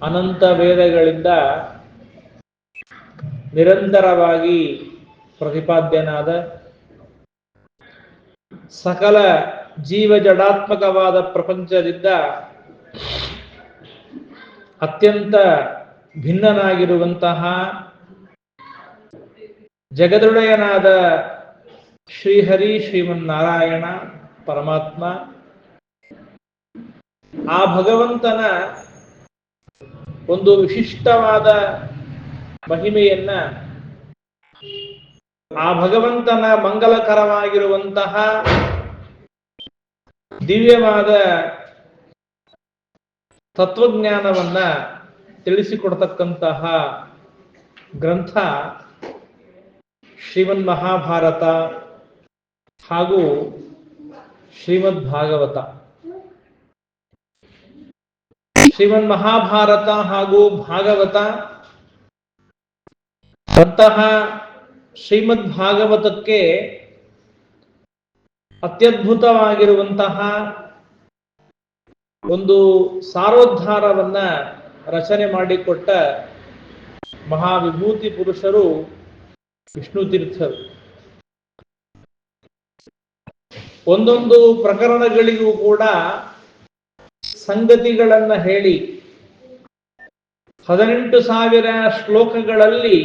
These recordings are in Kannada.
ಅನಂತ ವೇದಗಳಿಂದ ನಿರಂತರವಾಗಿ ಪ್ರತಿಪಾದ್ಯನಾದ ಸಕಲ ಜೀವ ಜಡಾತ್ಮಕವಾದ ಪ್ರಪಂಚದಿಂದ ಅತ್ಯಂತ ಭಿನ್ನನಾಗಿರುವಂತಹ ಜಗದೊಡೆಯನಾದ ಶ್ರೀಹರಿ ಶ್ರೀಮನ್ನಾರಾಯಣ ಪರಮಾತ್ಮ, ಆ ಭಗವಂತನ ಒಂದು ವಿಶಿಷ್ಟವಾದ ಮಹಿಮೆಯನ್ನ, ಆ ಭಗವಂತನ ಮಂಗಲಕರವಾಗಿರುವಂತಹ ದಿವ್ಯವಾದ ತತ್ವಜ್ಞಾನವನ್ನ ತಿಳಿಸಿಕೊಡ್ತಕ್ಕಂತಹ ಗ್ರಂಥ ಶ್ರೀಮನ್ ಮಹಾಭಾರತ ಹಾಗೂ ಶ್ರೀಮದ್ ಭಾಗವತ. ಶ್ರೀಮನ್ ಮಹಾಭಾರತ ಹಾಗೂ ಭಾಗವತ ಅಂತಹ ಶ್ರೀಮದ್ ಭಾಗವತಕ್ಕೆ ಅತ್ಯದ್ಭುತವಾಗಿರುವಂತಹ ಒಂದು ಸಾರೋದ್ಧಾರವನ್ನ ರಚನೆ ಮಾಡಿಕೊಟ್ಟ ಮಹಾವಿಭೂತಿ ಪುರುಷರು ವಿಷ್ಣು ತೀರ್ಥರು. ಒಂದೊಂದು ಪ್ರಕರಣಗಳಿಗೂ ಕೂಡ ಸಂಗತಿಗಳನ್ನ ಹೇಳಿ 18,000 ಶ್ಲೋಕಗಳಲ್ಲಿ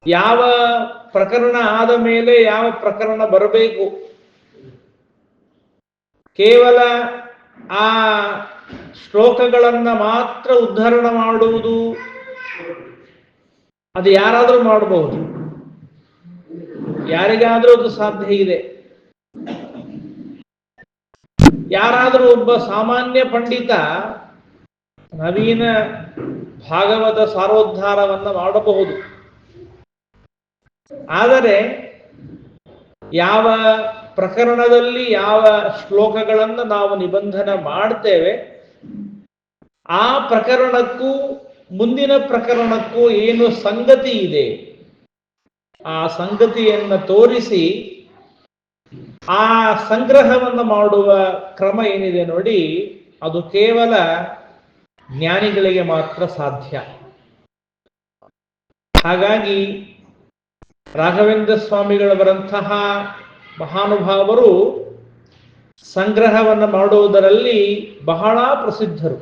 ಯಾವ ಪ್ರಕರಣ ಆದ ಮೇಲೆ ಯಾವ ಪ್ರಕರಣ ಬರಬೇಕು, ಕೇವಲ ಆ ಶ್ಲೋಕಗಳನ್ನ ಮಾತ್ರ ಉದ್ಧರಣ ಮಾಡುವುದು ಅದು ಯಾರಾದರೂ ಮಾಡಬಹುದು, ಯಾರಿಗಾದ್ರೂ ಅದು ಸಾಧ್ಯ ಇದೆ. ಯಾರಾದರೂ ಒಬ್ಬ ಸಾಮಾನ್ಯ ಪಂಡಿತ ನವೀನ ಭಾಗವತ ಸಾರೋದ್ಧಾರವನ್ನ ಮಾಡಬಹುದು. ಆದರೆ ಯಾವ ಪ್ರಕರಣದಲ್ಲಿ ಯಾವ ಶ್ಲೋಕಗಳನ್ನು ನಾವು ನಿಬಂಧನ ಮಾಡ್ತೇವೆ, ಆ ಪ್ರಕರಣಕ್ಕೂ ಮುಂದಿನ ಪ್ರಕರಣಕ್ಕೂ ಏನು ಸಂಗತಿ ಇದೆ, ಆ ಸಂಗತಿಯನ್ನು ತೋರಿಸಿ ಆ ಸಂಗ್ರಹವನ್ನು ಮಾಡುವ ಕ್ರಮ ಏನಿದೆ ನೋಡಿ, ಅದು ಕೇವಲ ಜ್ಞಾನಿಗಳಿಗೆ ಮಾತ್ರ ಸಾಧ್ಯ. ಹಾಗಾಗಿ ರಾಘವೇಂದ್ರ ಸ್ವಾಮಿಗಳವರಂತಹ ಮಹಾನುಭಾವರು ಸಂಗ್ರಹವನ್ನು ಮಾಡುವುದರಲ್ಲಿ ಬಹಳ ಪ್ರಸಿದ್ಧರು.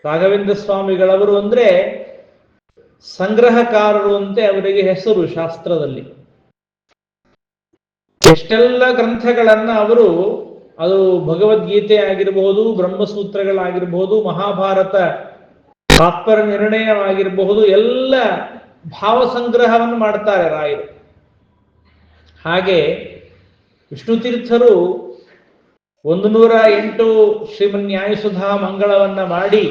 ರಾಘವೇಂದ್ರ ಸ್ವಾಮಿಗಳವರು ಅಂದ್ರೆ ಸಂಗ್ರಹಕಾರರು ಅಂತೆ ಅವರಿಗೆ ಹೆಸರು ಶಾಸ್ತ್ರದಲ್ಲಿ. ಎಷ್ಟೆಲ್ಲ ಗ್ರಂಥಗಳನ್ನ ಅವರು, ಅದು ಭಗವದ್ಗೀತೆ ಆಗಿರಬಹುದು, ಬ್ರಹ್ಮಸೂತ್ರಗಳಾಗಿರಬಹುದು, ಮಹಾಭಾರತ ತಾತ್ಪರ್ಯ ನಿರ್ಣಯವಾಗಿರಬಹುದು, ಎಲ್ಲ ಭಾವ ಸಂಗ್ರಹವನ್ನು ಮಾಡ್ತಾರೆ ರಾಯರು. ಹಾಗೆ ವಿಷ್ಣು ತೀರ್ಥರು 108 ಶ್ರೀಮನ್ ನ್ಯಾಯಸುಧಾ ಮಂಗಳವನ್ನ ಮಾಡಿ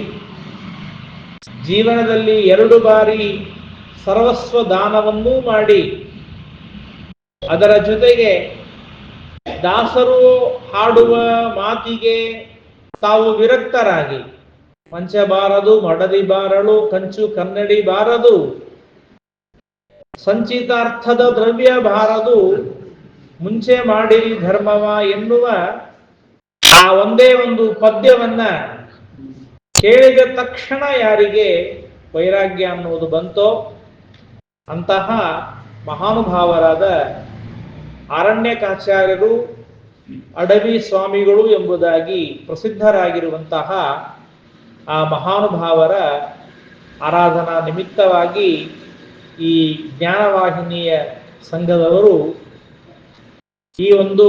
ಜೀವನದಲ್ಲಿ 2 ಬಾರಿ ಸರ್ವಸ್ವ ದಾನವನ್ನೂ ಮಾಡಿ, ಅದರ ಜೊತೆಗೆ ದಾಸರು ಹಾಡುವ ಮಾತಿಗೆ ತಾವು ವಿರಕ್ತರಾಗಿ, ಮಂಚ ಬಾರದು ಮಡದಿ ಬಾರಳು ಕಂಚು ಕನ್ನಡಿ ಬಾರದು ಸಂಚಿತಾರ್ಥದ ದ್ರವ್ಯ ಬಾರದು ಮುಂಚೆ ಮಾಡಿರಿ ಧರ್ಮವ ಎನ್ನುವ ಆ ಒಂದೇ ಒಂದು ಪದ್ಯವನ್ನ ಕೇಳಿದ ತಕ್ಷಣ ಯಾರಿಗೆ ವೈರಾಗ್ಯ ಅನ್ನುವುದು ಬಂತೋ ಅಂತಹ ಮಹಾನುಭಾವರಾದ ಅರಣ್ಯಕಾಚಾರ್ಯರು, ಅಡವಿ ಸ್ವಾಮಿಗಳು ಎಂಬುದಾಗಿ ಪ್ರಸಿದ್ಧರಾಗಿರುವಂತಹ ಆ ಮಹಾನುಭಾವರ ಆರಾಧನಾ ನಿಮಿತ್ತವಾಗಿ ಈ ಜ್ಞಾನವಾಹಿನಿಯ ಸಂಘದವರು ಈ ಒಂದು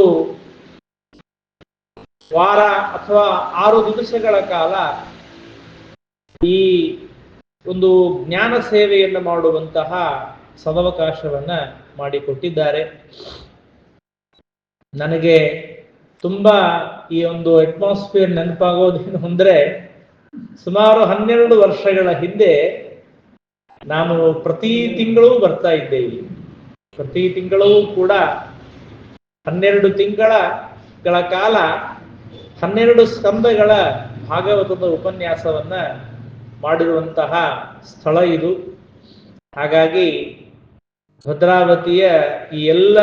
ವಾರ ಅಥವಾ 6 ದಿವಸಗಳ ಕಾಲ ಈ ಒಂದು ಜ್ಞಾನ ಸೇವೆಯನ್ನು ಮಾಡುವಂತಹ ಸದವಕಾಶವನ್ನ ಮಾಡಿಕೊಟ್ಟಿದ್ದಾರೆ. ನನಗೆ ತುಂಬಾ ಈ ಒಂದು ಅಟ್ಮಾಸ್ಫಿಯರ್ ನೆನಪಾಗೋದೇನು ಅಂದ್ರೆ, ಸುಮಾರು 12 ವರ್ಷಗಳ ಹಿಂದೆ ನಾನು ಪ್ರತಿ ತಿಂಗಳೂ ಬರ್ತಾ ಇದ್ದೆ ಇಲ್ಲಿ. ಪ್ರತಿ ತಿಂಗಳೂ ಕೂಡ 12 ತಿಂಗಳ ಕಾಲ 12 ಸ್ಕಂದಗಳ ಭಾಗವತದ ಉಪನ್ಯಾಸವನ್ನ ಮಾಡಿರುವಂತಹ ಸ್ಥಳ ಇದು. ಹಾಗಾಗಿ ಭದ್ರಾವತಿಯ ಈ ಎಲ್ಲ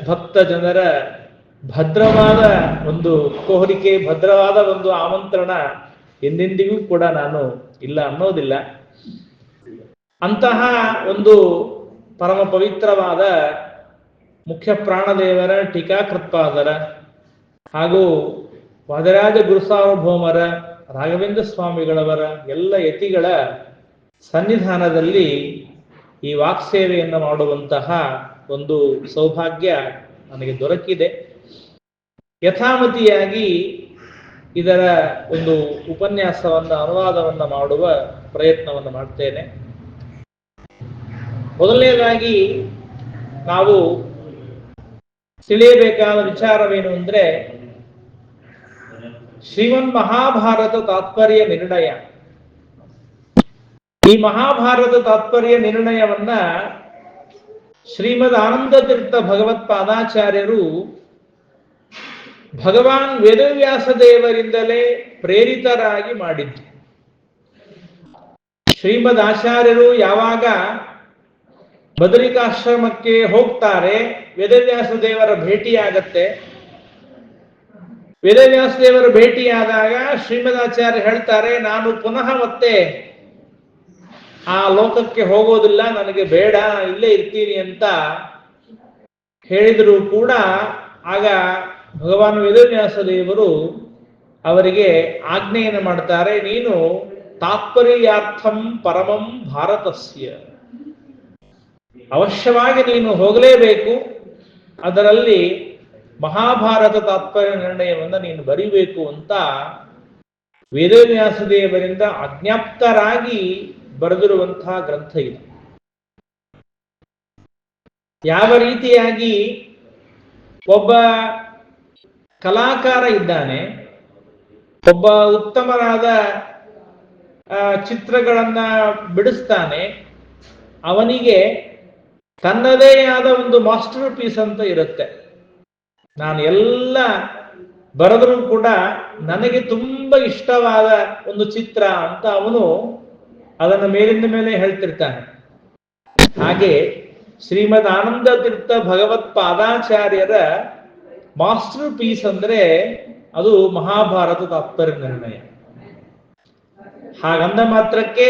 ಭಕ್ತ ಜನರ ಭದ್ರವಾದ ಒಂದು ಕೋರಿಕೆ, ಭದ್ರವಾದ ಒಂದು ಆಮಂತ್ರಣ ಎಂದೆಂದಿಗೂ ಕೂಡ ನಾನು ಇಲ್ಲ ಅನ್ನೋದಿಲ್ಲ. ಅಂತಹ ಒಂದು ಪರಮ ಪವಿತ್ರವಾದ ಮುಖ್ಯ ಪ್ರಾಣದೇವರ ಟೀಕಾಕೃತ್ಪಾದರ ಹಾಗೂ ವಾದರಾಜ ಗುರುಸಾರ್ವಭೌಮರ ರಾಘವೇಂದ್ರ ಸ್ವಾಮಿಗಳವರ ಎಲ್ಲ ಯತಿಗಳ ಸನ್ನಿಧಾನದಲ್ಲಿ ಈ ವಾಕ್ಸೇವೆಯನ್ನು ಮಾಡುವಂತಹ ಒಂದು ಸೌಭಾಗ್ಯ ನನಗೆ ದೊರಕಿದೆ. ಯಥಾಮತಿಯಾಗಿ ಇದರ ಒಂದು ಉಪನ್ಯಾಸವನ್ನು ಅನುವಾದವನ್ನು ಮಾಡುವ ಪ್ರಯತ್ನವನ್ನು ಮಾಡ್ತೇನೆ. ಮೊದಲನೇದಾಗಿ ನಾವು ತಿಳಿಯಬೇಕಾದ ವಿಚಾರವೇನು ಅಂದ್ರೆ, ಶ್ರೀಮನ್ ಮಹಾಭಾರತ ತಾತ್ಪರ್ಯ ನಿರ್ಣಯ. ಈ ಮಹಾಭಾರತ ತಾತ್ಪರ್ಯ ನಿರ್ಣಯವನ್ನ ಶ್ರೀಮದ್ ಆನಂದ ತೀರ್ಥ ಭಗವತ್ಪಾದಾಚಾರ್ಯರು ಭಗವಾನ್ ವೇದವ್ಯಾಸ ದೇವರಿಂದಲೇ ಪ್ರೇರಿತರಾಗಿ ಮಾಡಿದ್ದು. ಶ್ರೀಮದ್ ಆಚಾರ್ಯರು ಯಾವಾಗ ಬದರಿಕಾಶ್ರಮಕ್ಕೆ ಹೋಗ್ತಾರೆ, ವೇದವ್ಯಾಸ ದೇವರ ಭೇಟಿಯಾಗತ್ತೆ. ವೇದವ್ಯಾಸ ದೇವರ ಭೇಟಿಯಾದಾಗ ಶ್ರೀಮದಾಚಾರ್ಯ ಹೇಳ್ತಾರೆ, ನಾನು ಪುನಃ ಮತ್ತೆ ಆ ಲೋಕಕ್ಕೆ ಹೋಗೋದಿಲ್ಲ, ನನಗೆ ಬೇಡ, ಇಲ್ಲೇ ಇರ್ತೀನಿ ಅಂತ ಹೇಳಿದರೂ ಕೂಡ ಆಗ ಭಗವಾನ್ ವೇದವ್ಯಾಸ ದೇವರು ಅವರಿಗೆ ಆಜ್ಞೆಯನ್ನು ಮಾಡ್ತಾರೆ, ನೀನು ತಾತ್ಪರ್ಯಾರ್ಥಂ ಪರಮಂ ಭಾರತಸ್ಯ, ಅವಶ್ಯವಾಗಿ ನೀನು ಹೋಗಲೇಬೇಕು, ಅದರಲ್ಲಿ ಮಹಾಭಾರತ ತಾತ್ಪರ್ಯ ನಿರ್ಣಯವನ್ನು ನೀನು ಬರೀಬೇಕು ಅಂತ ವೇದವ್ಯಾಸ ದೇವರಿಂದ ಅಜ್ಞಾಪ್ತರಾಗಿ ಬರೆದಿರುವಂತಹ ಗ್ರಂಥ ಇದು. ಯಾವ ರೀತಿಯಾಗಿ ಒಬ್ಬ ಕಲಾಕಾರ ಇದ್ದಾನೆ, ಒಬ್ಬ ಉತ್ತಮರಾದ ಚಿತ್ರಗಳನ್ನ ಬಿಡಿಸ್ತಾನೆ, ಅವನಿಗೆ ತನ್ನದೇ ಆದ ಒಂದು ಮಾಸ್ಟರ್ ಪೀಸ್ ಅಂತ ಇರುತ್ತೆ. ನಾನು ಎಲ್ಲ ಬರೆದರೂ ಕೂಡ ನನಗೆ ತುಂಬಾ ಇಷ್ಟವಾದ ಒಂದು ಚಿತ್ರ ಅಂತ ಅವನು ಅದನ್ನ ಮೇಲಿಂದ ಮೇಲೆ ಹೇಳ್ತಿರ್ತಾನೆ. ಹಾಗೆ ಶ್ರೀಮದ್ ಆನಂದ ತೀರ್ಥ ಭಗವತ್ಪಾದಾಚಾರ್ಯರ ಮಾಸ್ಟರ್ ಪೀಸ್ ಅಂದ್ರೆ ಅದು ಮಹಾಭಾರತ ತಾತ್ಪರ್ಯ ನಿರ್ಣಯ. ಹಾಗಂದ ಮಾತ್ರಕ್ಕೆ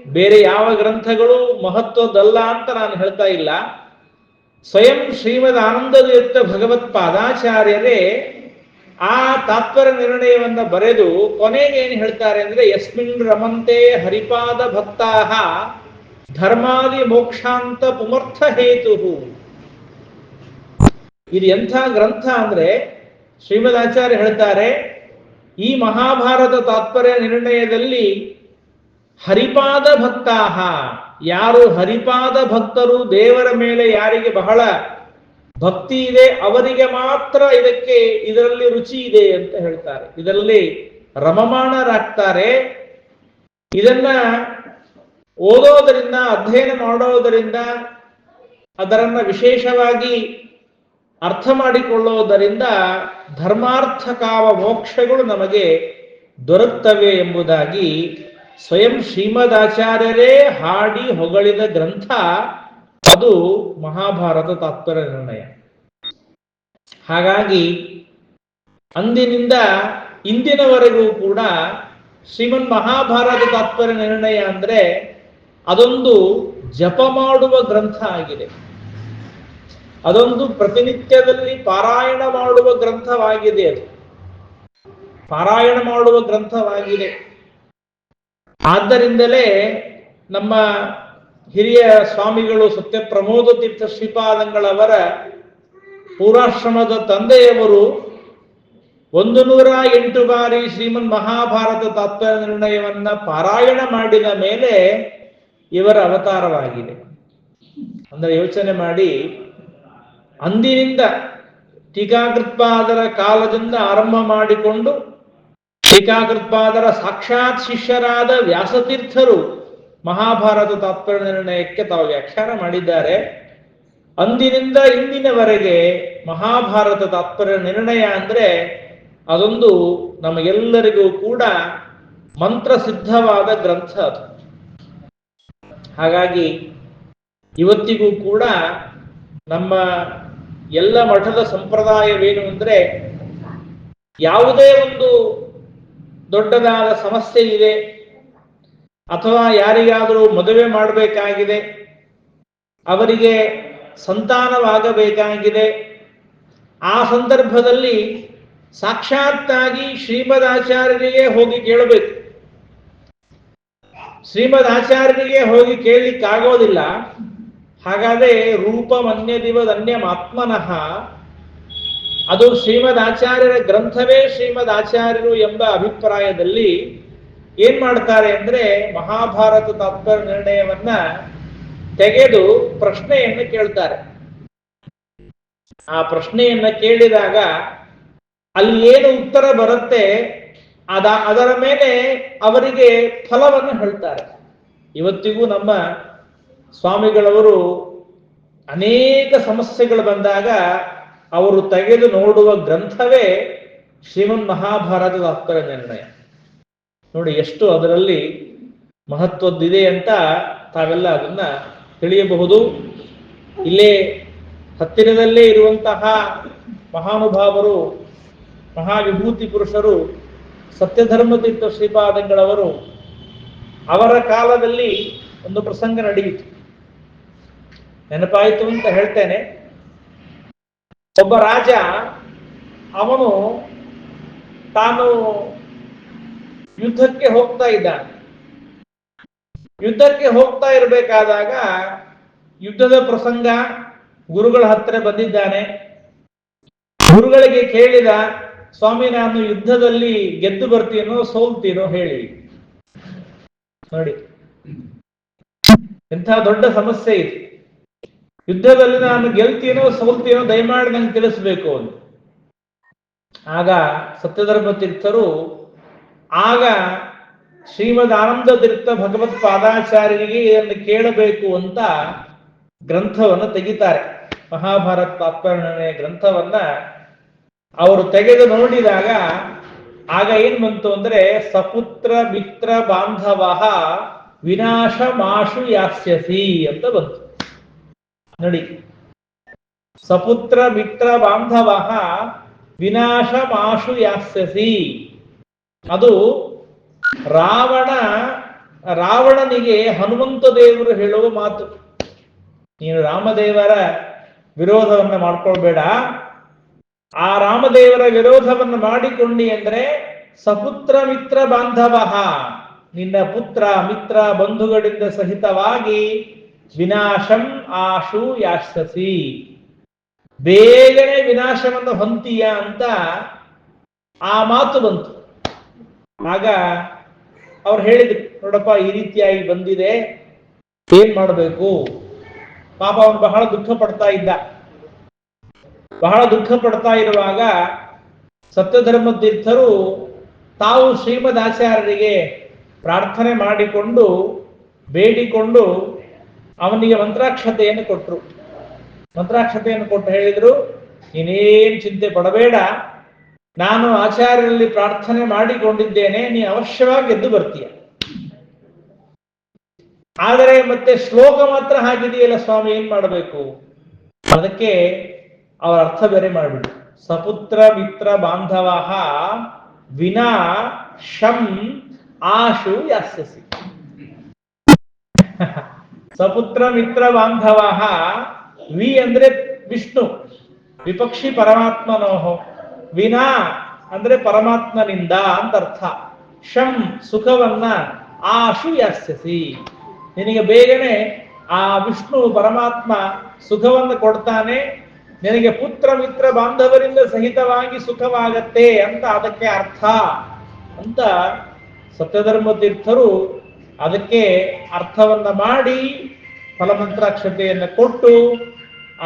ಬೇರೆ ಯಾವ ಗ್ರಂಥಗಳು ಮಹತ್ವದಲ್ಲ ಅಂತ ನಾನು ಹೇಳ್ತಾ ಇಲ್ಲ. ಸ್ವಯಂ ಶ್ರೀಮದ್ ಆನಂದ ತೀರ್ಥ ಭಗವತ್ಪಾದಾಚಾರ್ಯರೇ ಆ ತಾತ್ಪರ್ಯ ನಿರ್ಣಯವನ್ನ ಬರೆದು ಕೊನೆಗೆ ಏನ್ ಹೇಳ್ತಾರೆ ಅಂದ್ರೆ, ಯಸ್ಮಿನ್ ರಮಂತೆ ಹರಿಪಾದ ಭಕ್ತಾಹ ಧರ್ಮಾದಿ ಮೋಕ್ಷಾಂತ ಪುಮರ್ಥ ಹೇತು. ಇದು ಎಂಥ ಗ್ರಂಥ ಅಂದ್ರೆ, ಶ್ರೀಮದ್ ಆಚಾರ್ಯ ಹೇಳ್ತಾರೆ, ಈ ಮಹಾಭಾರತ ತಾತ್ಪರ್ಯ ನಿರ್ಣಯದಲ್ಲಿ ಹರಿಪಾದ ಭಕ್ತಾಹ, ಯಾರು ಹರಿಪಾದ ಭಕ್ತರು, ದೇವರ ಮೇಲೆ ಯಾರಿಗೆ ಬಹಳ ಭಕ್ತಿ ಇದೆ ಅವರಿಗೆ ಮಾತ್ರ ಇದರಲ್ಲಿ ರುಚಿ ಇದೆ ಅಂತ ಹೇಳ್ತಾರೆ. ಇದರಲ್ಲಿ ರಮಮಾಣರಾಗ್ತಾರೆ. ಇದನ್ನ ಓದೋದರಿಂದ, ಅಧ್ಯಯನ ಮಾಡೋದರಿಂದ, ಅದರನ್ನ ವಿಶೇಷವಾಗಿ ಅರ್ಥ ಮಾಡಿಕೊಳ್ಳೋದರಿಂದ ಧರ್ಮಾರ್ಥ ಕಾಮ ಮೋಕ್ಷಗಳು ನಮಗೆ ದೊರಕುತ್ತವೆ ಎಂಬುದಾಗಿ ಸ್ವಯಂ ಶ್ರೀಮದಾಚಾರ್ಯರೇ ಹಾಡಿ ಹೊಗಳಿದ ಗ್ರಂಥ ಅದು ಮಹಾಭಾರತ ತಾತ್ಪರ್ಯ ನಿರ್ಣಯ. ಹಾಗಾಗಿ ಅಂದಿನಿಂದ ಇಂದಿನವರೆಗೂ ಕೂಡ ಶ್ರೀಮನ್ ಮಹಾಭಾರತ ತಾತ್ಪರ್ಯ ನಿರ್ಣಯ ಅಂದ್ರೆ ಅದೊಂದು ಜಪ ಮಾಡುವ ಗ್ರಂಥ ಆಗಿದೆ. ಅದೊಂದು ಪ್ರತಿನಿತ್ಯದಲ್ಲಿ ಪಾರಾಯಣ ಮಾಡುವ ಗ್ರಂಥವಾಗಿದೆ. ಅದು ಪಾರಾಯಣ ಮಾಡುವ ಗ್ರಂಥವಾಗಿದೆ. ಆದ್ದರಿಂದಲೇ ನಮ್ಮ ಹಿರಿಯ ಸ್ವಾಮಿಗಳು ಸತ್ಯ ಪ್ರಮೋದ ತೀರ್ಥ ಶ್ರೀಪಾದಂಗಳವರ ಪೂರ್ವಾಶ್ರಮದ ತಂದೆಯವರು 108 ಬಾರಿ ಶ್ರೀಮನ್ ಮಹಾಭಾರತ ತಾತ್ಪರ್ಯ ನಿರ್ಣಯವನ್ನ ಪಾರಾಯಣ ಮಾಡಿದ ಮೇಲೆ ಇವರ ಅವತಾರವಾಗಿದೆ. ಅಂದ್ರೆ ಯೋಚನೆ ಮಾಡಿ, ಅಂದಿನಿಂದ ಟೀಕಾಕೃತ್ಪಾದರ ಕಾಲದಿಂದ ಆರಂಭ ಮಾಡಿಕೊಂಡು ಟೀಕಾಕೃತ್ಪಾದರ ಸಾಕ್ಷಾತ್ ಶಿಷ್ಯರಾದ ವ್ಯಾಸತೀರ್ಥರು ಮಹಾಭಾರತ ತಾತ್ಪರ್ಯ ನಿರ್ಣಯಕ್ಕೆ ತಾವು ವ್ಯಾಖ್ಯಾನ ಮಾಡಿದ್ದಾರೆ. ಅಂದಿನಿಂದ ಇಂದಿನವರೆಗೆ ಮಹಾಭಾರತ ತಾತ್ಪರ್ಯ ನಿರ್ಣಯ ಅಂದ್ರೆ ಅದೊಂದು ನಮಗೆಲ್ಲರಿಗೂ ಕೂಡ ಮಂತ್ರ ಸಿದ್ಧವಾದ ಗ್ರಂಥ ಅದು. ಹಾಗಾಗಿ ಇವತ್ತಿಗೂ ಕೂಡ ನಮ್ಮ ಎಲ್ಲ ಮಠದ ಸಂಪ್ರದಾಯವೇನು ಅಂದ್ರೆ, ಯಾವುದೇ ಒಂದು ದೊಡ್ಡದಾದ ಸಮಸ್ಯೆ ಇದೆ, ಅಥವಾ ಯಾರಿಗಾದರೂ ಮದುವೆ ಮಾಡಬೇಕಾಗಿದೆ, ಅವರಿಗೆ ಸಂತಾನವಾಗಬೇಕಾಗಿದೆ, ಆ ಸಂದರ್ಭದಲ್ಲಿ ಸಾಕ್ಷಾತ್ತಾಗಿ ಶ್ರೀಮದ್ ಆಚಾರ್ಯರಿಗೆ ಹೋಗಿ ಕೇಳಬೇಕು. ಶ್ರೀಮದ್ ಆಚಾರ್ಯರಿಗೆ ಹೋಗಿ ಕೇಳಲಿಕ್ಕಾಗೋದಿಲ್ಲ. ಹಾಗಾದ್ರೆ ರೂಪಮನ್ಯದಿವದನ್ಯಮಾತ್ಮನಃ, ಅದು ಶ್ರೀಮದ್ ಆಚಾರ್ಯರ ಗ್ರಂಥವೇ ಶ್ರೀಮದ್ ಆಚಾರ್ಯರು ಎಂಬ ಅಭಿಪ್ರಾಯದಲ್ಲಿ ಏನ್ ಮಾಡ್ತಾರೆ ಅಂದ್ರೆ, ಮಹಾಭಾರತ ತಾತ್ಪರ್ಯ ನಿರ್ಣಯವನ್ನ ತೆಗೆದು ಪ್ರಶ್ನೆಯನ್ನು ಕೇಳ್ತಾರೆ. ಆ ಪ್ರಶ್ನೆಯನ್ನ ಕೇಳಿದಾಗ ಅಲ್ಲಿ ಏನು ಉತ್ತರ ಬರುತ್ತೆ ಅದರ ಮೇಲೆ ಅವರಿಗೆ ಫಲವನ್ನು ಹೇಳ್ತಾರೆ. ಇವತ್ತಿಗೂ ನಮ್ಮ ಸ್ವಾಮಿಗಳವರು ಅನೇಕ ಸಮಸ್ಯೆಗಳು ಬಂದಾಗ ಅವರು ತೆಗೆದು ನೋಡುವ ಗ್ರಂಥವೇ ಶ್ರೀಮನ್ ಮಹಾಭಾರತ ತಾತ್ಪರ್ಯ ನಿರ್ಣಯ. ನೋಡಿ ಎಷ್ಟು ಅದರಲ್ಲಿ ಮಹತ್ವದ್ದಿದೆ ಅಂತ ತಾವೆಲ್ಲ ಅದನ್ನ ತಿಳಿಯಬಹುದು. ಇಲ್ಲೇ ಹತ್ತಿರದಲ್ಲೇ ಇರುವಂತಹ ಮಹಾನುಭಾವರು, ಮಹಾವಿಭೂತಿ ಪುರುಷರು ಸತ್ಯಧರ್ಮತೀರ್ಥ ಶ್ರೀಪಾದಂಗಳವರು, ಅವರ ಕಾಲದಲ್ಲಿ ಒಂದು ಪ್ರಸಂಗ ನಡೆಯಿತು. ನೆನಪಾಯಿತು ಅಂತ ಹೇಳ್ತೇನೆ. ಒಬ್ಬ ರಾಜ, ಅವನು ತಾನು ಯುದ್ಧಕ್ಕೆ ಹೋಗ್ತಾ ಇದ್ದಾನೆ. ಯುದ್ಧಕ್ಕೆ ಹೋಗ್ತಾ ಇರಬೇಕಾದಾಗ ಯುದ್ಧದ ಪ್ರಸಂಗ, ಗುರುಗಳ ಹತ್ತಿರ ಬಂದಿದ್ದಾನೆ. ಗುರುಗಳಿಗೆ ಕೇಳಿದ, ಸ್ವಾಮಿ ನಾನು ಯುದ್ಧದಲ್ಲಿ ಗೆದ್ದು ಬರ್ತೀನೋ ಸೋಲ್ತೀನೋ ಹೇಳಿ. ನೋಡಿ ಎಂಥ ದೊಡ್ಡ ಸಮಸ್ಯೆ ಇದೆ. ಯುದ್ಧದಲ್ಲಿ ನಾನು ಗೆಲ್ತೀನೋ ಸೋಲ್ತೀನೋ ದಯಮಾಡಿ ನಂಗೆ ತಿಳಿಸ್ಬೇಕು ಅಂತ. ಆಗ ಸತ್ಯಧರ್ಮ ತೀರ್ಥರು ಆಗ ಶ್ರೀಮದ್ ಆನಂದ ತೀರ್ಥ ಭಗವತ್ ಪಾದಾಚಾರ್ಯರಿಗೆ ಇದನ್ನು ಕೇಳಬೇಕು ಅಂತ ಗ್ರಂಥವನ್ನು ತೆಗಿತಾರೆ. ಮಹಾಭಾರತ ತಾತ್ಪರ್ಯ ಗ್ರಂಥವನ್ನ ಅವರು ತೆಗೆದು ನೋಡಿದಾಗ ಆಗ ಏನ್ ಬಂತು ಅಂದ್ರೆ, ಸಪುತ್ರ ಮಿತ್ರ ಬಾಂಧವ ವಿನಾಶ ಮಾಶು ಯಾಸ್ಯಸಿ ಅಂತ ಬಂತು. ನೋಡಿ, ಸಪುತ್ರ ಮಿತ್ರ ಬಾಂಧವ ವಿನಾಶ ಮಾಶು ಯಾಸ್ಯಸಿ. ಅದು ರಾವಣನಿಗೆ ಹನುಮಂತ ದೇವರು ಹೇಳುವ ಮಾತು. ನೀನು ರಾಮದೇವರ ವಿರೋಧವನ್ನ ಮಾಡ್ಕೊಳ್ಬೇಡ, ಆ ರಾಮದೇವರ ವಿರೋಧವನ್ನು ಮಾಡಿಕೊಂಡಿ ಅಂದ್ರೆ ಸಪುತ್ರ ಮಿತ್ರ ಬಾಂಧವ, ನಿನ್ನ ಪುತ್ರ ಮಿತ್ರ ಬಂಧುಗಳಿಂದ ಸಹಿತವಾಗಿ ವಿನಾಶಂ ಆಶು ಯಾಸ್ಯಸಿ, ಬೇಗನೆ ವಿನಾಶವನ್ನು ಹೊಂತೀಯ ಅಂತ ಆ ಮಾತು ಬಂತು. ಆಗ ಅವ್ರು ಹೇಳಿದ್ರು, ನೋಡಪ್ಪ ಈ ರೀತಿಯಾಗಿ ಬಂದಿದೆ, ಏನ್ ಮಾಡಬೇಕು? ಪಾಪ ಅವನು ಬಹಳ ದುಃಖ ಪಡ್ತಾ ಇದ್ದ. ಬಹಳ ದುಃಖ ಪಡ್ತಾ ಇರುವಾಗ ಸತ್ಯಧರ್ಮ ತೀರ್ಥರು ತಾವು ಶ್ರೀಮದ್ ಆಚಾರ್ಯರಿಗೆ ಪ್ರಾರ್ಥನೆ ಮಾಡಿಕೊಂಡು ಬೇಡಿಕೊಂಡು ಅವನಿಗೆ ಮಂತ್ರಾಕ್ಷತೆಯನ್ನು ಕೊಟ್ಟರು. ಮಂತ್ರಾಕ್ಷತೆಯನ್ನು ಕೊಟ್ಟು ಹೇಳಿದ್ರು, ನೀನೇನ್ ಚಿಂತೆ ಪಡಬೇಡ, ನಾನು ಆಚಾರ್ಯರಲ್ಲಿ ಪ್ರಾರ್ಥನೆ ಮಾಡಿಕೊಂಡಿದ್ದೇನೆ, ನೀ ಅವಶ್ಯವಾಗಿ ಗೆದ್ದು ಬರ್ತೀಯ. ಆದರೆ ಮತ್ತೆ ಶ್ಲೋಕ ಮಾತ್ರ ಹಾಗಿದೆಯಲ್ಲ ಸ್ವಾಮಿ, ಏನ್ ಮಾಡಬೇಕು? ಅದಕ್ಕೆ ಅವರ ಅರ್ಥ ಬೇರೆ ಮಾಡಿಬಿಡು. ಸಪುತ್ರ ಮಿತ್ರ ಬಾಂಧವ ವಿನಾ ಶಂ ಆಶು ಯಾಸ್ಯಸಿ. ಸಪುತ್ರ ಮಿತ್ರ ಬಾಂಧವ, ವಿ ಅಂದ್ರೆ ವಿಷ್ಣು, ವಿಪಕ್ಷಿ ಪರಮಾತ್ಮನೋಹೋ, ವಿನಾ ಅಂದ್ರೆ ಪರಮಾತ್ಮನಿಂದ ಅಂತ ಅರ್ಥ. ಶಂ ಸುಖವನ್ನ, ಆಶು ಯಾಸ್ಯಸಿ, ನಿನಗೆ ಬೇಗನೆ ಆ ವಿಷ್ಣು ಪರಮಾತ್ಮ ಸುಖವನ್ನು ಕೊಡ್ತಾನೆ, ನಿನಗೆ ಪುತ್ರ ಮಿತ್ರ ಬಾಂಧವರಿಂದ ಸಹಿತವಾಗಿ ಸುಖವಾಗತ್ತೆ ಅಂತ ಅದಕ್ಕೆ ಅರ್ಥ ಅಂತ ಸತ್ಯಧರ್ಮ ತೀರ್ಥರು ಅದಕ್ಕೆ ಅರ್ಥವನ್ನ ಮಾಡಿ ಫಲಮಂತ್ರಾಕ್ಷತೆಯನ್ನು ಕೊಟ್ಟು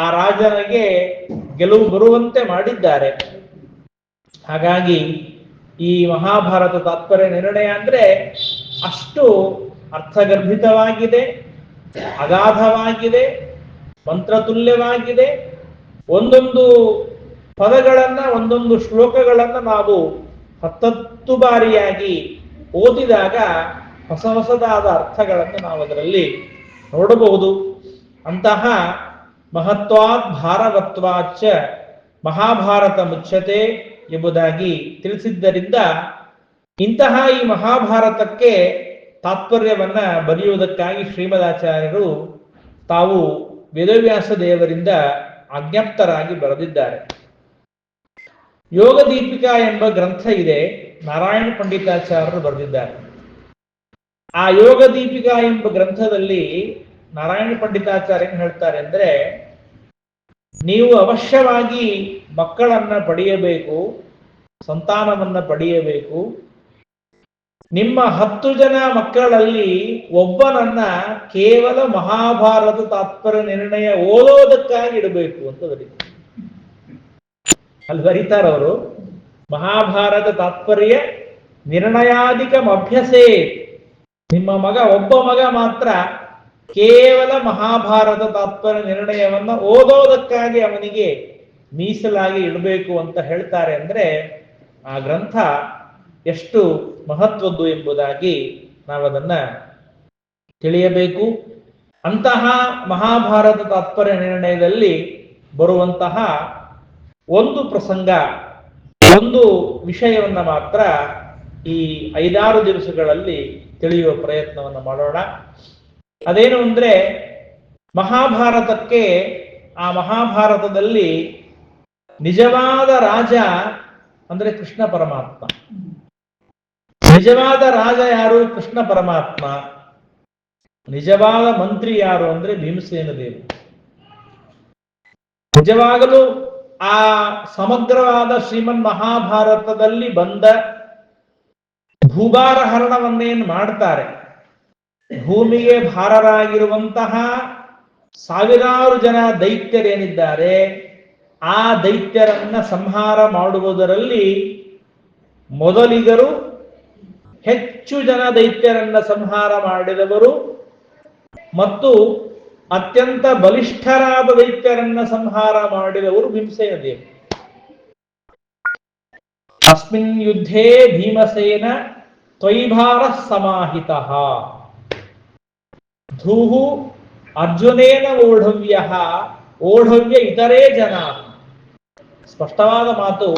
ಆ ರಾಜನಿಗೆ ಗೆಲುವು ಬರುವಂತೆ ಮಾಡಿದ್ದಾರೆ. ಹಾಗಾಗಿ ಈ ಮಹಾಭಾರತ ತಾತ್ಪರ್ಯ ನಿರ್ಣಯ ಅಂದ್ರೆ ಅಷ್ಟು ಅರ್ಥಗರ್ಭಿತವಾಗಿದೆ, ಅಗಾಧವಾಗಿದೆ, ಮಂತ್ರತುಲ್ಯವಾಗಿದೆ. ಒಂದೊಂದು ಪದಗಳನ್ನ, ಒಂದೊಂದು ಶ್ಲೋಕಗಳನ್ನ ನಾವು 10 ಬಾರಿಯಾಗಿ ಓದಿದಾಗ ಹೊಸ ಹೊಸದಾದ ಅರ್ಥಗಳನ್ನು ನಾವು ಅದರಲ್ಲಿ ನೋಡಬಹುದು. ಅಂತಹ ಮಹತ್ವಾತ್ ಭಾರವತ್ವಾಚ ಮಹಾಭಾರತ ಮುಚ್ಯತೆ ಎಂಬುದಾಗಿ ತಿಳಿಸಿದ್ದರಿಂದ ಇಂತಹ ಈ ಮಹಾಭಾರತಕ್ಕೆ ತಾತ್ಪರ್ಯವನ್ನ ಬರೆಯುವುದಕ್ಕಾಗಿ ಶ್ರೀಮದಾಚಾರ್ಯರು ತಾವು ವೇದವ್ಯಾಸ ದೇವರಿಂದ ಆಜ್ಞಾಪ್ತರಾಗಿ ಬರೆದಿದ್ದಾರೆ. ಯೋಗ ದೀಪಿಕಾ ಎಂಬ ಗ್ರಂಥ ಇದೆ, ನಾರಾಯಣ ಪಂಡಿತಾಚಾರ್ಯರು ಬರೆದಿದ್ದಾರೆ. ಆ ಯೋಗ ದೀಪಿಕಾ ಎಂಬ ಗ್ರಂಥದಲ್ಲಿ ನಾರಾಯಣ ಪಂಡಿತಾಚಾರ್ಯ ಏನ್ ಹೇಳ್ತಾರೆ ಅಂದ್ರೆ, ನೀವು ಅವಶ್ಯವಾಗಿ ಮಕ್ಕಳನ್ನ ಪಡೆಯಬೇಕು, ಸಂತಾನವನ್ನ ಪಡೆಯಬೇಕು. ನಿಮ್ಮ 10 ಜನ ಮಕ್ಕಳಲ್ಲಿ ಒಬ್ಬನನ್ನ ಕೇವಲ ಮಹಾಭಾರತ ತಾತ್ಪರ್ಯ ನಿರ್ಣಯ ಓದೋದಕ್ಕಾಗಿ ಇಡಬೇಕು ಅಂತ ಬರೀತಾರೆ. ಅಲ್ಲಿ ಬರೀತಾರವರು, ಮಹಾಭಾರತ ತಾತ್ಪರ್ಯ ನಿರ್ಣಯಾಧಿಕಂ ಅಭ್ಯಸೇ. ನಿಮ್ಮ ಒಬ್ಬ ಮಗ ಮಾತ್ರ ಕೇವಲ ಮಹಾಭಾರತ ತಾತ್ಪರ್ಯ ನಿರ್ಣಯವನ್ನ ಓದೋದಕ್ಕಾಗಿ ಅವನಿಗೆ ಮೀಸಲಾಗಿ ಇಡಬೇಕು ಅಂತ ಹೇಳ್ತಾರೆ. ಅಂದ್ರೆ ಆ ಗ್ರಂಥ ಎಷ್ಟು ಮಹತ್ವದ್ದು ಎಂಬುದಾಗಿ ನಾವದನ್ನ ತಿಳಿಯಬೇಕು. ಅಂತಹ ಮಹಾಭಾರತ ತಾತ್ಪರ್ಯ ನಿರ್ಣಯದಲ್ಲಿ ಬರುವಂತಹ ಒಂದು ಪ್ರಸಂಗ, ಒಂದು ವಿಷಯವನ್ನ ಮಾತ್ರ ಈ 5-6 ದಿವಸಗಳಲ್ಲಿ ತಿಳಿಯುವ ಪ್ರಯತ್ನವನ್ನು ಮಾಡೋಣ. ಅದೇನು ಅಂದ್ರೆ, ಮಹಾಭಾರತಕ್ಕೆ, ಆ ಮಹಾಭಾರತದಲ್ಲಿ ನಿಜವಾದ ರಾಜ ಅಂದ್ರೆ ಕೃಷ್ಣ ಪರಮಾತ್ಮ. ನಿಜವಾದ ರಾಜ ಯಾರು? ಕೃಷ್ಣ ಪರಮಾತ್ಮ. ನಿಜವಾದ ಮಂತ್ರಿ ಯಾರು ಅಂದ್ರೆ ಭೀಮಸೇನ ದೇವರು. ನಿಜವಾಗಲೂ ಆ ಸಮಗ್ರವಾದ ಶ್ರೀಮನ್ ಮಹಾಭಾರತದಲ್ಲಿ ಬಂದ ಭೂಭಾರ ಹರಣವನ್ನೇನು ಮಾಡ್ತಾರೆ, ಭೂಮಿಗೆ ಭಾರರಾಗಿರುವಂತಹ ಸಾವಿರಾರು ಜನ ದೈತ್ಯರೇನಿದ್ದಾರೆ, ಆ ದೈತ್ಯರನ್ನ ಸಂಹಾರ ಮಾಡುವುದರಲ್ಲಿ ಮೊದಲಿಗರು, ಹೆಚ್ಚು ಜನ ದೈತ್ಯರನ್ನ ಸಂಹಾರ ಮಾಡಿದವರು ಮತ್ತು ಅತ್ಯಂತ ಬಲಿಷ್ಠರಾದ ದೈತ್ಯರನ್ನ ಸಂಹಾರ ಮಾಡಿದವರು ಭೀಮಸೇನ ದೇವರು. ಅಸ್ಮಿನ್ ಯುದ್ಧೇ ಭೀಮಸೇನ ತ್ವಯಿಭಾರ ಸಮಾಹಿತಃ ಧೂಹು ಅರ್ಜುನೇನ ಓಢವ್ಯ ಇತರೇ ಜನ. ಸ್ಪಷ್ಟವಾದ ಮಾತು.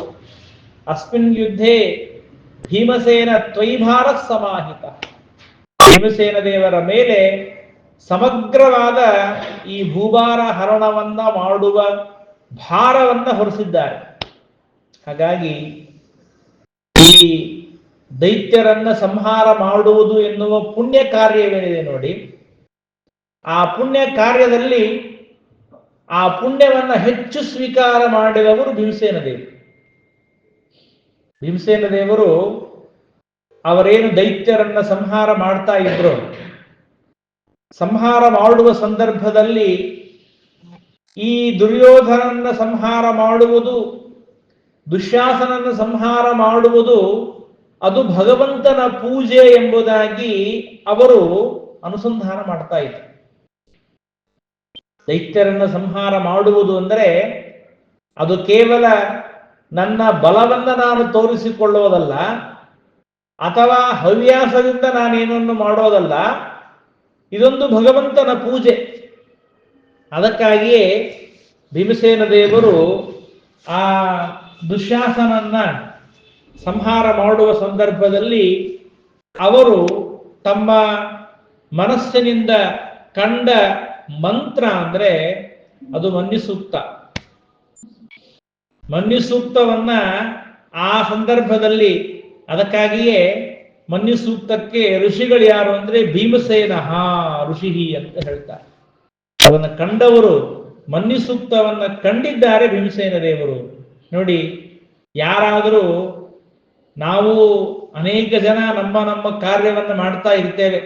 ಅಸ್ಮಿನ್ ಯುದ್ಧೇ ಭೀಮಸೇನ ತ್ವಯಿಭಾರ ಸಮಾಹಿತ. ಭೀಮಸೇನ ದೇವರ ಮೇಲೆ ಸಮಗ್ರವಾದ ಈ ಭೂಭಾರ ಹರಣವನ್ನ ಮಾಡುವ ಭಾರವನ್ನ ಹೊರಿಸಿದ್ದಾರೆ. ಹಾಗಾಗಿ ಈ ದೈತ್ಯರನ್ನ ಸಂಹಾರ ಮಾಡುವುದು ಎನ್ನುವ ಪುಣ್ಯ ಕಾರ್ಯವೇನಿದೆ ನೋಡಿ, ಆ ಪುಣ್ಯ ಕಾರ್ಯದಲ್ಲಿ ಆ ಪುಣ್ಯವನ್ನ ಹೆಚ್ಚು ಸ್ವೀಕಾರ ಮಾಡಿದವರು ಭೀಮಸೇನ ದೇವರು. ಭೀಮಸೇನ ದೇವರು ಅವರೇನು ದೈತ್ಯರನ್ನ ಸಂಹಾರ ಮಾಡ್ತಾ ಇದ್ರು, ಸಂಹಾರ ಮಾಡುವ ಸಂದರ್ಭದಲ್ಲಿ ಈ ದುರ್ಯೋಧನನ್ನ ಸಂಹಾರ ಮಾಡುವುದು, ದುಶ್ಯಾಸನನ್ನ ಸಂಹಾರ ಮಾಡುವುದು ಅದು ಭಗವಂತನ ಪೂಜೆ ಎಂಬುದಾಗಿ ಅವರು ಅನುಸಂಧಾನ ಮಾಡ್ತಾ ಇದ್ರು. ದೈತ್ಯರನ್ನ ಸಂಹಾರ ಮಾಡುವುದು ಅಂದರೆ ಅದು ಕೇವಲ ನನ್ನ ಬಲವನ್ನ ನಾನು ತೋರಿಸಿಕೊಳ್ಳುವುದಲ್ಲ, ಅಥವಾ ಹವ್ಯಾಸದಿಂದ ನಾನೇನನ್ನು ಮಾಡೋದಲ್ಲ, ಇದೊಂದು ಭಗವಂತನ ಪೂಜೆ. ಅದಕ್ಕಾಗಿಯೇ ಭೀಮಸೇನ ದೇವರು ಆ ದುಶ್ಯಾಸನನ್ನ ಸಂಹಾರ ಮಾಡುವ ಸಂದರ್ಭದಲ್ಲಿ ಅವರು ತಮ್ಮ ಮನಸ್ಸಿನಿಂದ ಕಂಡ ಮಂತ್ರ ಅಂದ್ರೆ ಅದು ಮನ್ಯುಸೂಕ್ತ. ಮನ್ಯುಸೂಕ್ತವನ್ನ ಆ ಸಂದರ್ಭದಲ್ಲಿ, ಅದಕ್ಕಾಗಿಯೇ ಮನ್ಯುಸೂಕ್ತಕ್ಕೆ ಋಷಿಗಳು ಯಾರು ಅಂದ್ರೆ ಭೀಮಸೇನ ಋಷಿ ಅಂತ ಹೇಳ್ತಾರೆ. ಅವನ್ನ ಕಂಡವರು, ಮನ್ಯುಸೂಕ್ತವನ್ನ ಕಂಡಿದ್ದಾರೆ ಭೀಮಸೇನ ದೇವರು. ನೋಡಿ, ಯಾರಾದರೂ, ನಾವು ಅನೇಕ ಜನ ನಮ್ಮ ಕಾರ್ಯವನ್ನ ಮಾಡ್ತಾ ಇರ್ತೇವೆ.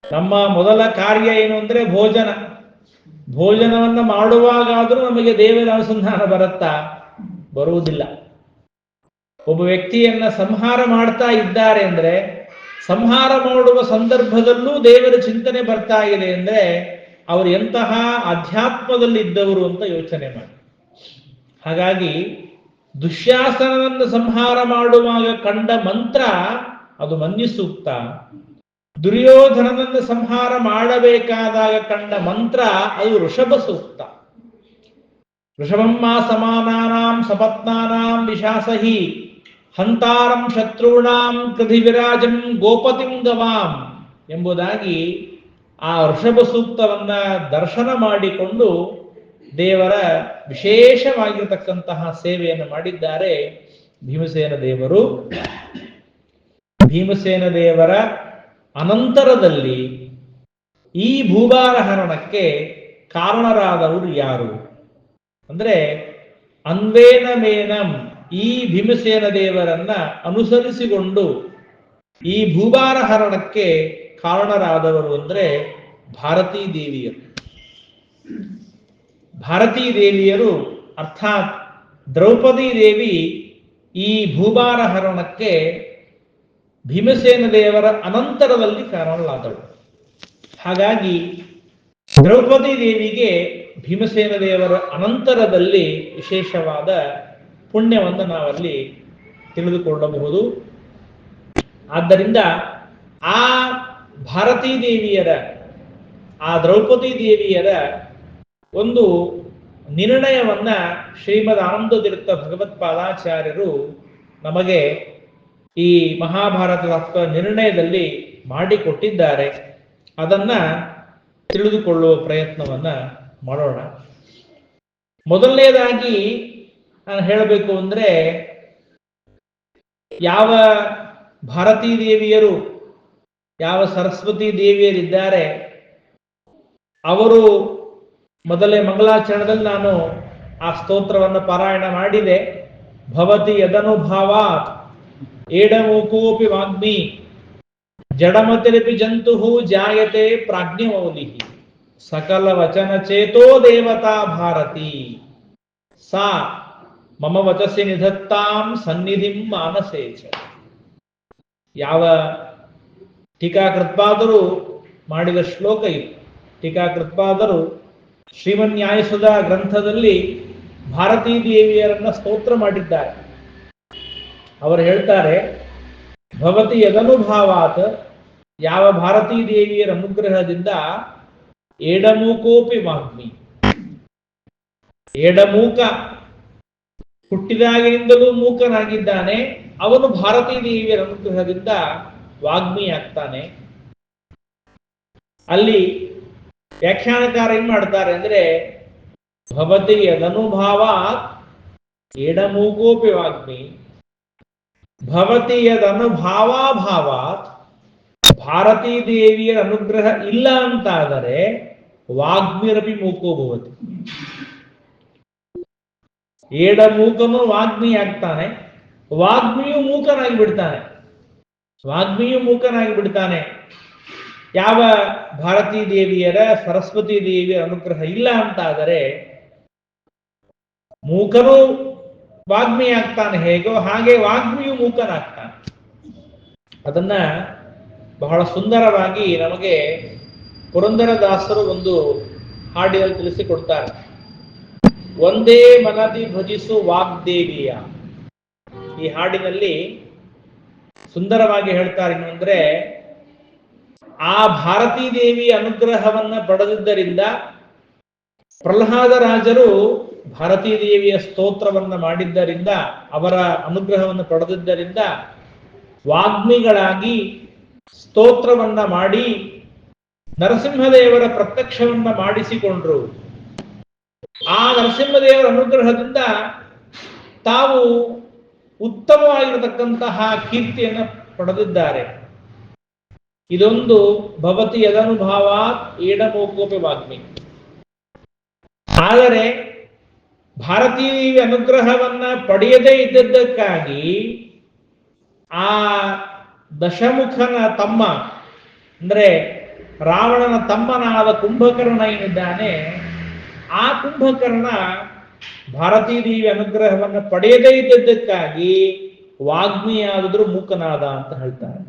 ನಮ್ಮ ಮೊದಲ ಕಾರ್ಯ ಏನು ಅಂದ್ರೆ ಭೋಜನವನ್ನ ಮಾಡುವಾಗಾದ್ರೂ ನಮಗೆ ದೇವರ ಅನುಸಂಧಾನ ಬರುತ್ತಾ? ಬರುವುದಿಲ್ಲ. ಒಬ್ಬ ವ್ಯಕ್ತಿಯನ್ನ ಸಂಹಾರ ಮಾಡ್ತಾ ಇದ್ದಾರೆ ಅಂದ್ರೆ, ಸಂಹಾರ ಮಾಡುವ ಸಂದರ್ಭದಲ್ಲೂ ದೇವರ ಚಿಂತನೆ ಬರ್ತಾ ಇದೆ ಅಂದ್ರೆ ಅವರು ಎಂತಹ ಅಧ್ಯಾತ್ಮದಲ್ಲಿ ಇದ್ದವರು ಅಂತ ಯೋಚನೆ ಮಾಡಿ. ಹಾಗಾಗಿ ದುಶ್ಯಾಸನವನ್ನು ಸಂಹಾರ ಮಾಡುವಾಗ ಕಂಡ ಮಂತ್ರ ಅದು ಮನ್ಯುಸೂಕ್ತ. ದುರ್ಯೋಧನನನ್ನು ಸಂಹಾರ ಮಾಡಬೇಕಾದಾಗ ಕಂಡ ಮಂತ್ರ ಅದು ಋಷಭ ಸೂಕ್ತ. ಋಷಭಮ್ಮ ಸಮಾನಾನಾಂ ಸಪತ್ನಾನಾಂ ವಿಶಾಸಹಿ ಹಂತಾರಂ ಶತ್ರುಣಾಂ ಕೃಧಿ ವಿರಾಜಂ ಗೋಪತಿಂ ಗವಾಂ ಎಂಬುದಾಗಿ ಆ ಋಷಭ ಸೂಕ್ತವನ್ನ ದರ್ಶನ ಮಾಡಿಕೊಂಡು ದೇವರ ವಿಶೇಷವಾಗಿರತಕ್ಕಂತಹ ಸೇವೆಯನ್ನು ಮಾಡಿದ್ದಾರೆ ಭೀಮಸೇನ ದೇವರು. ಭೀಮಸೇನ ದೇವರ ಅನಂತರದಲ್ಲಿ ಈ ಭೂಭಾರ ಹರಣಕ್ಕೆ ಕಾರಣರಾದವರು ಯಾರು ಅಂದ್ರೆ ಅನ್ವೇನ ಮೇನಂ, ಈ ಭೀಮಸೇನ ದೇವರನ್ನ ಅನುಸರಿಸಿಕೊಂಡು ಈ ಭೂಭಾರ ಹರಣಕ್ಕೆ ಕಾರಣರಾದವರು ಅಂದ್ರೆ ಭಾರತೀ ದೇವಿಯರು. ಭಾರತೀ ದೇವಿಯರು ಅರ್ಥಾತ್ ದ್ರೌಪದಿ ದೇವಿ ಈ ಭೂಭಾರ ಹರಣಕ್ಕೆ ಭೀಮಸೇನ ದೇವರ ಅನಂತರದಲ್ಲಿ ಕಾರಣರಾದಳು. ಹಾಗಾಗಿ ದ್ರೌಪದಿ ದೇವಿಗೆ ಭೀಮಸೇನ ದೇವರ ಅನಂತರದಲ್ಲಿ ವಿಶೇಷವಾದ ಪುಣ್ಯವನ್ನು ನಾವಲ್ಲಿ ತಿಳಿದುಕೊಳ್ಳಬಹುದು. ಆದ್ದರಿಂದ ಆ ಭಾರತೀ ದೇವಿಯರ, ಆ ದ್ರೌಪದಿ ದೇವಿಯರ ಒಂದು ನಿರ್ಣಯವನ್ನ ಶ್ರೀಮದ್ ಆನಂದತೀರ್ಥ ಭಗವತ್ಪಾದಾಚಾರ್ಯರು ನಮಗೆ ಈ ಮಹಾಭಾರತದ ನಿರ್ಣಯದಲ್ಲಿ ಮಾಡಿಕೊಟ್ಟಿದ್ದಾರೆ. ಅದನ್ನ ತಿಳಿದುಕೊಳ್ಳುವ ಪ್ರಯತ್ನವನ್ನ ಮಾಡೋಣ. ಮೊದಲನೇದಾಗಿ ನಾನು ಹೇಳಬೇಕು ಅಂದ್ರೆ, ಯಾವ ಭಾರತೀ ದೇವಿಯರು, ಯಾವ ಸರಸ್ವತಿ ದೇವಿಯರಿದ್ದಾರೆ ಅವರು ಮೊದಲೇ ಮಂಗಳಾಚರಣದಲ್ಲಿ ನಾನು ಆ ಸ್ತೋತ್ರವನ್ನು ಪಾರಾಯಣ ಮಾಡಿದೆ. ಭವತಿ ಯದನುಭಾವಾತ್ ಏಡಮೂಕೋಪಿ ವಾಗ್ಮಿ ಜಡಮತಿರಪಿ ಜಂತು ಜಾಯತೆ ಪ್ರಾಜ್ಞಮೌಲಿ ಸಕಲ ವಚನ ಚೇತೋ ದೇವತಾ ಭಾರತಿ ಸಾ ಮಮ ವಚಸಿ ನಿಧತ್ತಾಂ ಸನ್ನಿಧಿಂ ಮಾನಸೇಚ. ಯಾವ ಟೀಕಾಕೃತ್ಪಾದರು ಮಾಡಿದ ಶ್ಲೋಕ ಇದು. ಟೀಕಾಕೃತ್ಪಾದರು ಶ್ರೀಮನ್ಯಾಯಸುಧ ಗ್ರಂಥದಲ್ಲಿ ಭಾರತೀ ದೇವಿಯರನ್ನ ಸ್ತೋತ್ರ ಮಾಡಿದ್ದಾರೆ. ಅವರು ಹೇಳ್ತಾರೆ, ಭವತಿ ಯದನುಭಾವಾತ್, ಯಾವ ಭಾರತೀ ದೇವಿಯರ ಅನುಗ್ರಹದಿಂದ ಏಡಮೂಕೋಪಿ ವಾಗ್ಮಿ, ಏಡಮೂಕ ಹುಟ್ಟಿದಾಗಿನಿಂದಲೂ ಮೂಕನಾಗಿದ್ದಾನೆ, ಅವನು ಭಾರತೀ ದೇವಿಯರ ಅನುಗ್ರಹದಿಂದ ವಾಗ್ಮಿ ಆಗ್ತಾನೆ. ಅಲ್ಲಿ ವ್ಯಾಖ್ಯಾನಕಾರ ಏನ್ ಮಾಡ್ತಾರೆ ಅಂದ್ರೆ, ಭವತಿ ಯದನುಭಾವಾತ್ ಏಡಮೂಕೋಪಿ ವಾಗ್ಮಿ, ಭವತಿ ಯದನುಭಾವಾಭಾವಾತ್, ಭಾರತೀ ದೇವಿಯರ ಅನುಗ್ರಹ ಇಲ್ಲ ಅಂತಾದರೆ ವಾಗ್ಮಿರಪಿ ಮೂಕೋ ಭವತಿ. ಏಡಮೂಕನು ವಾಗ್ಮಿ ಆಗ್ತಾನೆ, ವಾಗ್ಮಿಯು ಮೂಕನಾಗಿ ಬಿಡ್ತಾನೆ, ವಾಗ್ಮಿಯು ಮೂಕನಾಗಿ ಬಿಡ್ತಾನೆ. ಯಾವ ಭಾರತೀ ದೇವಿಯರ, ಸರಸ್ವತಿ ದೇವಿಯರ ಅನುಗ್ರಹ ಇಲ್ಲ ಅಂತಾದರೆ ಮೂಕನು ವಾಗ್ಮಿ ಆಗ್ತಾನೆ ಹೇಗೋ ಹಾಗೆ ವಾಗ್ಮಿಯು ಮೂಕನಾಗ್ತಾನೆ. ಅದನ್ನ ಬಹಳ ಸುಂದರವಾಗಿ ನಮಗೆ ಪುರಂದರದಾಸರು ಒಂದು ಹಾಡಿನಲ್ಲಿ ತಿಳಿಸಿಕೊಡ್ತಾರೆ. ಒಂದೇ ಮನದಿ ಭಜಿಸು ವಾಗ್ದೇವಿಯ. ಈ ಹಾಡಿನಲ್ಲಿ ಸುಂದರವಾಗಿ ಹೇಳ್ತಾರೆ ಏನು ಅಂದ್ರೆ, ಆ ಭಾರತೀ ದೇವಿಯ ಅನುಗ್ರಹವನ್ನ ಪಡೆದಿದ್ದರಿಂದ ಪ್ರಹ್ಲಾದ ರಾಜರು ಭಾರತೀ ದೇವಿಯ ಸ್ತೋತ್ರವನ್ನ ಮಾಡಿದ್ದರಿಂದ, ಅವರ ಅನುಗ್ರಹವನ್ನು ಪಡೆದಿದ್ದರಿಂದ ವಾಗ್ಮಿಗಳಾಗಿ ಸ್ತೋತ್ರವನ್ನ ಮಾಡಿ ನರಸಿಂಹದೇವರ ಪ್ರತ್ಯಕ್ಷವನ್ನ ಮಾಡಿಸಿಕೊಂಡ್ರು. ಆ ನರಸಿಂಹದೇವರ ಅನುಗ್ರಹದಿಂದ ತಾವು ಉತ್ತಮವಾಗಿರತಕ್ಕಂತಹ ಕೀರ್ತಿಯನ್ನು ಪಡೆದಿದ್ದಾರೆ. ಇದೊಂದು ಭವತಿ ಯದನುಭಾವಾತ್ ಏಡಮೂಕೋಪಿ ವಾಗ್ಮಿ. ಆದರೆ ಭಾರತೀ ದೇವಿ ಅನುಗ್ರಹವನ್ನ ಪಡೆಯದೇ ಇದ್ದದ್ದಕ್ಕಾಗಿ ಆ ದಶಮುಖನ ತಮ್ಮ ಅಂದ್ರೆ ರಾವಣನ ತಮ್ಮನಾದ ಕುಂಭಕರ್ಣ ಏನಿದ್ದಾನೆ, ಆ ಕುಂಭಕರ್ಣ ಭಾರತೀ ದೇವಿ ಅನುಗ್ರಹವನ್ನು ಪಡೆಯದೇ ಇದ್ದದ್ದಕ್ಕಾಗಿ ವಾಗ್ಮಿಯಾದರೂ ಮೂಕನಾದ ಅಂತ ಹೇಳ್ತಾರೆ.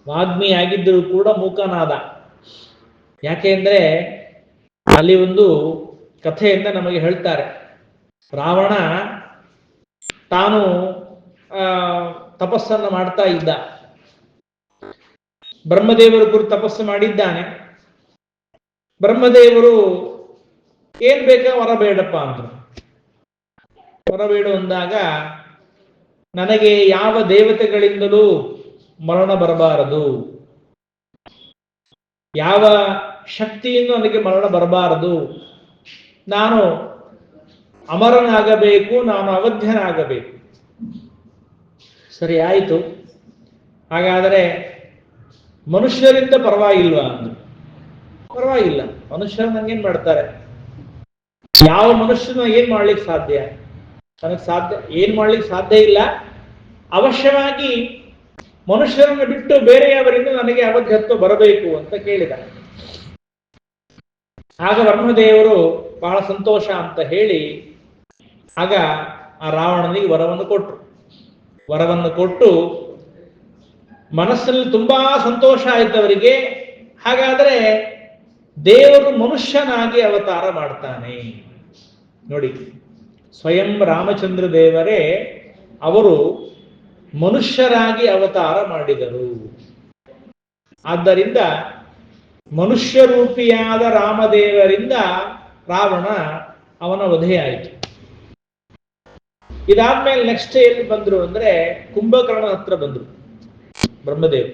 ವಾಗ್ಮಿ ಆಗಿದ್ದರೂ ಕೂಡ ಮೂಕನಾದ. ಯಾಕೆಂದ್ರೆ ಅಲ್ಲಿ ಒಂದು ಕಥೆಯಿಂದ ನಮಗೆ ಹೇಳ್ತಾರೆ. ರಾವಣ ತಾನು ತಪಸ್ಸನ್ನು ಮಾಡ್ತಾ ಇದ್ದ, ಬ್ರಹ್ಮದೇವರ ಕುರಿತು ತಪಸ್ಸು ಮಾಡಿದ್ದಾನೆ. ಬ್ರಹ್ಮದೇವರು ಏನ್ ಬೇಕಾ ವರ ಬೇಡಪ್ಪ ಅಂದ್ರು. ವರ ಬೇಡು ಅಂದಾಗ ನನಗೆ ಯಾವ ದೇವತೆಗಳಿಂದಲೂ ಮರಣ ಬರಬಾರದು, ಯಾವ ಶಕ್ತಿಯಿಂದ ನನಗೆ ಮರಣ ಬರಬಾರದು, ನಾನು ಅಮರನಾಗಬೇಕು, ನಾನು ಅವಧ್ಯನಾಗಬೇಕು. ಸರಿ ಆಯಿತು, ಹಾಗಾದರೆ ಮನುಷ್ಯರಿಂದ ಪರವಾಗಿಲ್ವಾ ಅಂದ್ರು. ಪರವಾಗಿಲ್ಲ, ಮನುಷ್ಯರು ನಂಗೇನ್ ಮಾಡ್ತಾರೆ, ಯಾವ ಮನುಷ್ಯನ ಏನ್ ಮಾಡ್ಲಿಕ್ಕೆ ಸಾಧ್ಯ, ಏನ್ ಮಾಡ್ಲಿಕ್ಕೆ ಸಾಧ್ಯ ಇಲ್ಲ. ಅವಶ್ಯವಾಗಿ ಮನುಷ್ಯರನ್ನು ಬಿಟ್ಟು ಬೇರೆಯವರಿಂದ ನನಗೆ ಅವಧ್ಯತ್ವ ಬರಬೇಕು ಅಂತ ಕೇಳಿದ. ಆಗ ಬ್ರಹ್ಮದೇವರು ಬಹಳ ಸಂತೋಷ ಅಂತ ಹೇಳಿ ಆಗ ಆ ರಾವಣನಿಗೆ ವರವನ್ನು ಕೊಟ್ಟು ಮನಸ್ಸಲ್ಲಿ ತುಂಬಾ ಸಂತೋಷ ಆಯ್ತು ಅವರಿಗೆ. ಹಾಗಾದ್ರೆ ದೇವರು ಮನುಷ್ಯನಾಗಿ ಅವತಾರ ಮಾಡ್ತಾನೆ ನೋಡಿ. ಸ್ವಯಂ ರಾಮಚಂದ್ರ ದೇವರೇ ಅವರು ಮನುಷ್ಯರಾಗಿ ಅವತಾರ ಮಾಡಿದರು. ಆದ್ದರಿಂದ ಮನುಷ್ಯ ರೂಪಿಯಾದ ರಾಮದೇವರಿಂದ ರಾವಣ ಅವನ ವಧೆಯಾಯಿತು. ಇದಾದ್ಮೇಲೆ ನೆಕ್ಸ್ಟ್ ಎಲ್ಲಿ ಬಂದ್ರು ಅಂದ್ರೆ ಕುಂಭಕರ್ಣನ ಹತ್ರ ಬಂದ್ರು ಬ್ರಹ್ಮದೇವ್.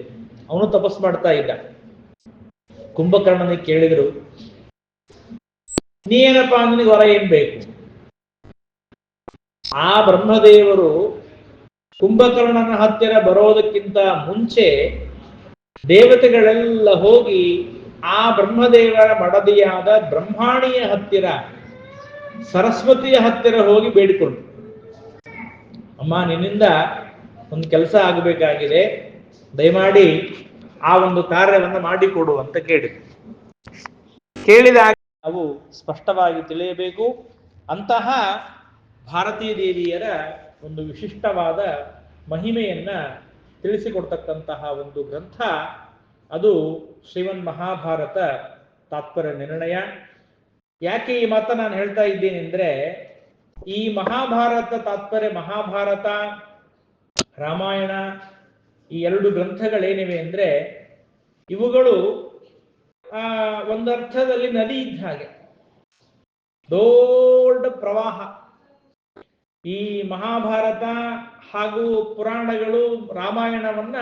ಅವನು ತಪಸ್ ಮಾಡ್ತಾ ಇದ್ದ. ಕುಂಭಕರ್ಣನಿಗೆ ಕೇಳಿದ್ರು, ನೀನಪ್ಪ ನಿನಗೆ ವರ ಏನ್ ಬೇಕು? ಆ ಬ್ರಹ್ಮದೇವರು ಕುಂಭಕರ್ಣನ ಹತ್ತಿರ ಬರೋದಕ್ಕಿಂತ ಮುಂಚೆ ದೇವತೆಗಳೆಲ್ಲ ಹೋಗಿ ಆ ಬ್ರಹ್ಮದೇವರ ಮಡದಿಯಾದ ಬ್ರಹ್ಮಾಣಿಯ ಹತ್ತಿರ, ಸರಸ್ವತಿಯ ಹತ್ತಿರ ಹೋಗಿ ಬೇಡಿಕೊಂಡು, ಅಮ್ಮ ನಿನ್ನಿಂದ ಒಂದು ಕೆಲಸ ಆಗಬೇಕಾಗಿದೆ, ದಯಮಾಡಿ ಆ ಒಂದು ಕಾರ್ಯವನ್ನು ಮಾಡಿಕೊಡು ಅಂತ ಕೇಳಿದಾಗ ನಾವು ಸ್ಪಷ್ಟವಾಗಿ ತಿಳಿಯಬೇಕು. ಅಂತಹ ಭಾರತೀ ದೇವಿಯರ ಒಂದು ವಿಶಿಷ್ಟವಾದ ಮಹಿಮೆಯನ್ನ ತಿಳಿಸಿಕೊಡ್ತಕ್ಕಂತಹ ಒಂದು ಗ್ರಂಥ ಅದು ಶ್ರೀಮನ್ ಮಹಾಭಾರತ ತಾತ್ಪರ್ಯ ನಿರ್ಣಯ. ಯಾಕೆ ಈ ಮಾತ ನಾನು ಹೇಳ್ತಾ ಇದ್ದೇನೆ ಅಂದ್ರೆ, ಈ ಮಹಾಭಾರತ ತಾತ್ಪರ್ಯ, ಮಹಾಭಾರತ, ರಾಮಾಯಣ, ಈ ಎರಡು ಗ್ರಂಥಗಳೇನಿವೆ ಅಂದ್ರೆ ಇವುಗಳು ಒಂದರ್ಥದಲ್ಲಿ ನದಿ ಇದ್ದ ಹಾಗೆ, ದೊಡ್ಡ ಪ್ರವಾಹ. ಈ ಮಹಾಭಾರತ ಹಾಗೂ ಪುರಾಣಗಳು, ರಾಮಾಯಣವನ್ನ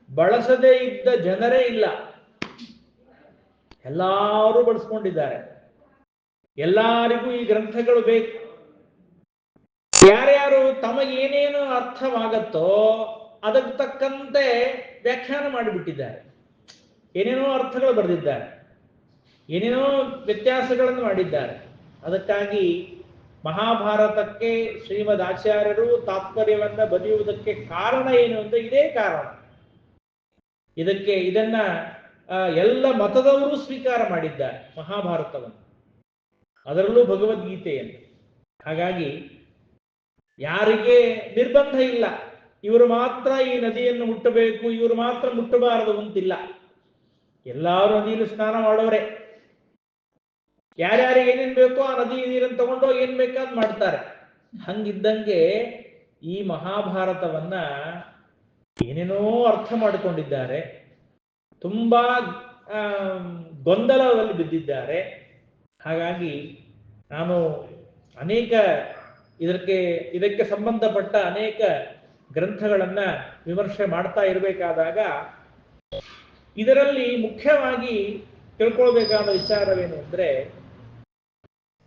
ಬಳಸದೇ ಇದ್ದ ಜನರೇ ಇಲ್ಲ. ಎಲ್ಲರೂ ಬಳಸ್ಕೊಂಡಿದ್ದಾರೆ. ಎಲ್ಲರಿಗೂ ಈ ಗ್ರಂಥಗಳು ಬೇಕು. ಯಾರ್ಯಾರು ತಮಗೇನೇನು ಅರ್ಥವಾಗತ್ತೋ ಅದಕ್ಕೆ ತಕ್ಕಂತೆ ವ್ಯಾಖ್ಯಾನ ಮಾಡಿಬಿಟ್ಟಿದ್ದಾರೆ. ಏನೇನೋ ಅರ್ಥಗಳು ಬರೆದಿದ್ದಾರೆ, ಏನೇನೋ ವ್ಯತ್ಯಾಸಗಳನ್ನು ಮಾಡಿದ್ದಾರೆ. ಅದಕ್ಕಾಗಿ ಮಹಾಭಾರತಕ್ಕೆ ಶ್ರೀಮದ್ ಆಚಾರ್ಯರು ತಾತ್ಪರ್ಯವನ್ನ ಬರೆಯುವುದಕ್ಕೆ ಕಾರಣ ಏನು ಅಂದ್ರೆ ಇದೇ ಕಾರಣ. ಇದನ್ನ ಎಲ್ಲ ಮತದವರು ಸ್ವೀಕಾರ ಮಾಡಿದ್ದಾರೆ ಮಹಾಭಾರತವನ್ನು, ಅದರಲ್ಲೂ ಭಗವದ್ಗೀತೆಯನ್ನು. ಹಾಗಾಗಿ ಯಾರಿಗೆ ನಿರ್ಬಂಧ ಇಲ್ಲ, ಇವರು ಮಾತ್ರ ಈ ನದಿಯನ್ನು ಮುಟ್ಟಬೇಕು, ಇವರು ಮಾತ್ರ ಮುಟ್ಟಬಾರದು ಅಂತಿಲ್ಲ. ಎಲ್ಲರೂ ನದಿಯಲ್ಲಿ ಸ್ನಾನ ಮಾಡೋರೆ. ಯಾರ್ಯಾರಿಗೆ ಏನೇನ್ ಬೇಕೋ ಆ ನದಿ ನೀರನ್ನು ತಗೊಂಡು ಏನ್ ಬೇಕಾದ್ ಮಾಡ್ತಾರೆ. ಹಂಗಿದ್ದಂಗೆ ಈ ಮಹಾಭಾರತವನ್ನ ಏನೇನೋ ಅರ್ಥ ಮಾಡಿಕೊಂಡಿದ್ದಾರೆ, ತುಂಬಾ ಗೊಂದಲದಲ್ಲಿ ಬಿದ್ದಿದ್ದಾರೆ. ಹಾಗಾಗಿ ನಾನು ಅನೇಕ ಇದಕ್ಕೆ ಸಂಬಂಧಪಟ್ಟ ಅನೇಕ ಗ್ರಂಥಗಳನ್ನ ವಿಮರ್ಶೆ ಮಾಡ್ತಾ ಇರಬೇಕಾದಾಗ ಇದರಲ್ಲಿ ಮುಖ್ಯವಾಗಿ ತಿಳ್ಕೊಳ್ಬೇಕಾದ ವಿಚಾರವೇನು ಅಂದ್ರೆ,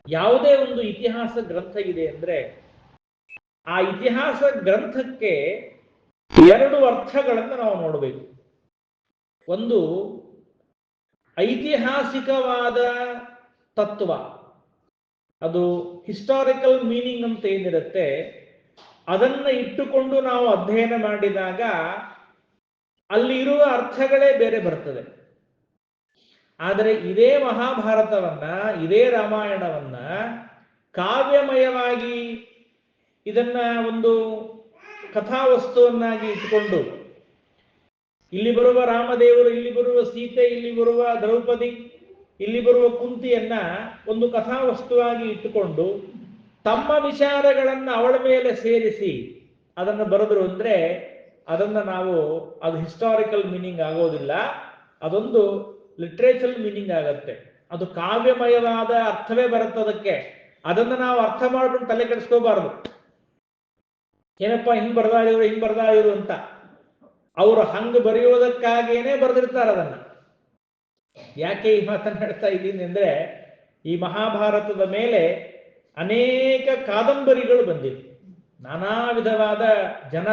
ಯಾವುದೇ ಒಂದು ಇತಿಹಾಸ ಗ್ರಂಥ ಇದೆ ಅಂದ್ರೆ ಆ ಇತಿಹಾಸ ಗ್ರಂಥಕ್ಕೆ ಎರಡು ಅರ್ಥಗಳನ್ನು ನಾವು ನೋಡಬೇಕು. ಒಂದು ಐತಿಹಾಸಿಕವಾದ ತತ್ವ, ಅದು ಹಿಸ್ಟಾರಿಕಲ್ ಮೀನಿಂಗ್ ಅಂತ ಏನಿರುತ್ತೆ ಅದನ್ನ ಇಟ್ಟುಕೊಂಡು ನಾವು ಅಧ್ಯಯನ ಮಾಡಿದಾಗ ಅಲ್ಲಿ ಇರುವ ಅರ್ಥಗಳೇ ಬೇರೆ ಬರ್ತದೆ. ಆದರೆ ಇದೇ ಮಹಾಭಾರತವನ್ನ, ಇದೇ ರಾಮಾಯಣವನ್ನ ಕಾವ್ಯಮಯವಾಗಿ ಇದನ್ನ ಒಂದು ಕಥಾವಸ್ತುವನ್ನಾಗಿ ಇಟ್ಟುಕೊಂಡು, ಇಲ್ಲಿ ಬರುವ ರಾಮದೇವರು, ಇಲ್ಲಿ ಬರುವ ಸೀತೆ, ಇಲ್ಲಿ ಬರುವ ದ್ರೌಪದಿ, ಇಲ್ಲಿ ಬರುವ ಕುಂತಿಯನ್ನ ಒಂದು ಕಥಾವಸ್ತುವಾಗಿ ಇಟ್ಟುಕೊಂಡು ತಮ್ಮ ವಿಚಾರಗಳನ್ನ ಅವಳ ಮೇಲೆ ಸೇರಿಸಿ ಅದನ್ನು ಬರೆದ್ರು ಅಂದ್ರೆ ಅದು ಹಿಸ್ಟಾರಿಕಲ್ ಮೀನಿಂಗ್ ಆಗೋದಿಲ್ಲ, ಅದೊಂದು ಲಿಟ್ರೇಚರ್ ಮೀನಿಂಗ್ ಆಗತ್ತೆ. ಅದು ಕಾವ್ಯಮಯವಾದ ಅರ್ಥವೇ ಬರುತ್ತೆ ಅದಕ್ಕೆ. ಅದನ್ನು ನಾವು ಅರ್ಥ ಮಾಡ್ಕೊಂಡು ತಲೆ ಕೆಡಿಸ್ಕೋಬಾರದು. ಏನಪ್ಪಾ ಹಿಂಗ್ ಬರ್ದಾ ಇವರು ಅಂತ. ಅವರು ಹಂಗ ಬರೆಯೋದಕ್ಕಾಗೇನೆ ಬರೆದಿರ್ತಾರ ಅದನ್ನ. ಯಾಕೆ ಈ ಮಾತನ್ನು ಹೇಳ್ತಾ ಇದ್ದೀನಿ ಅಂದ್ರೆ, ಈ ಮಹಾಭಾರತದ ಮೇಲೆ ಅನೇಕ ಕಾದಂಬರಿಗಳು ಬಂದಿವೆ. ನಾನಾ ವಿಧವಾದ ಜನ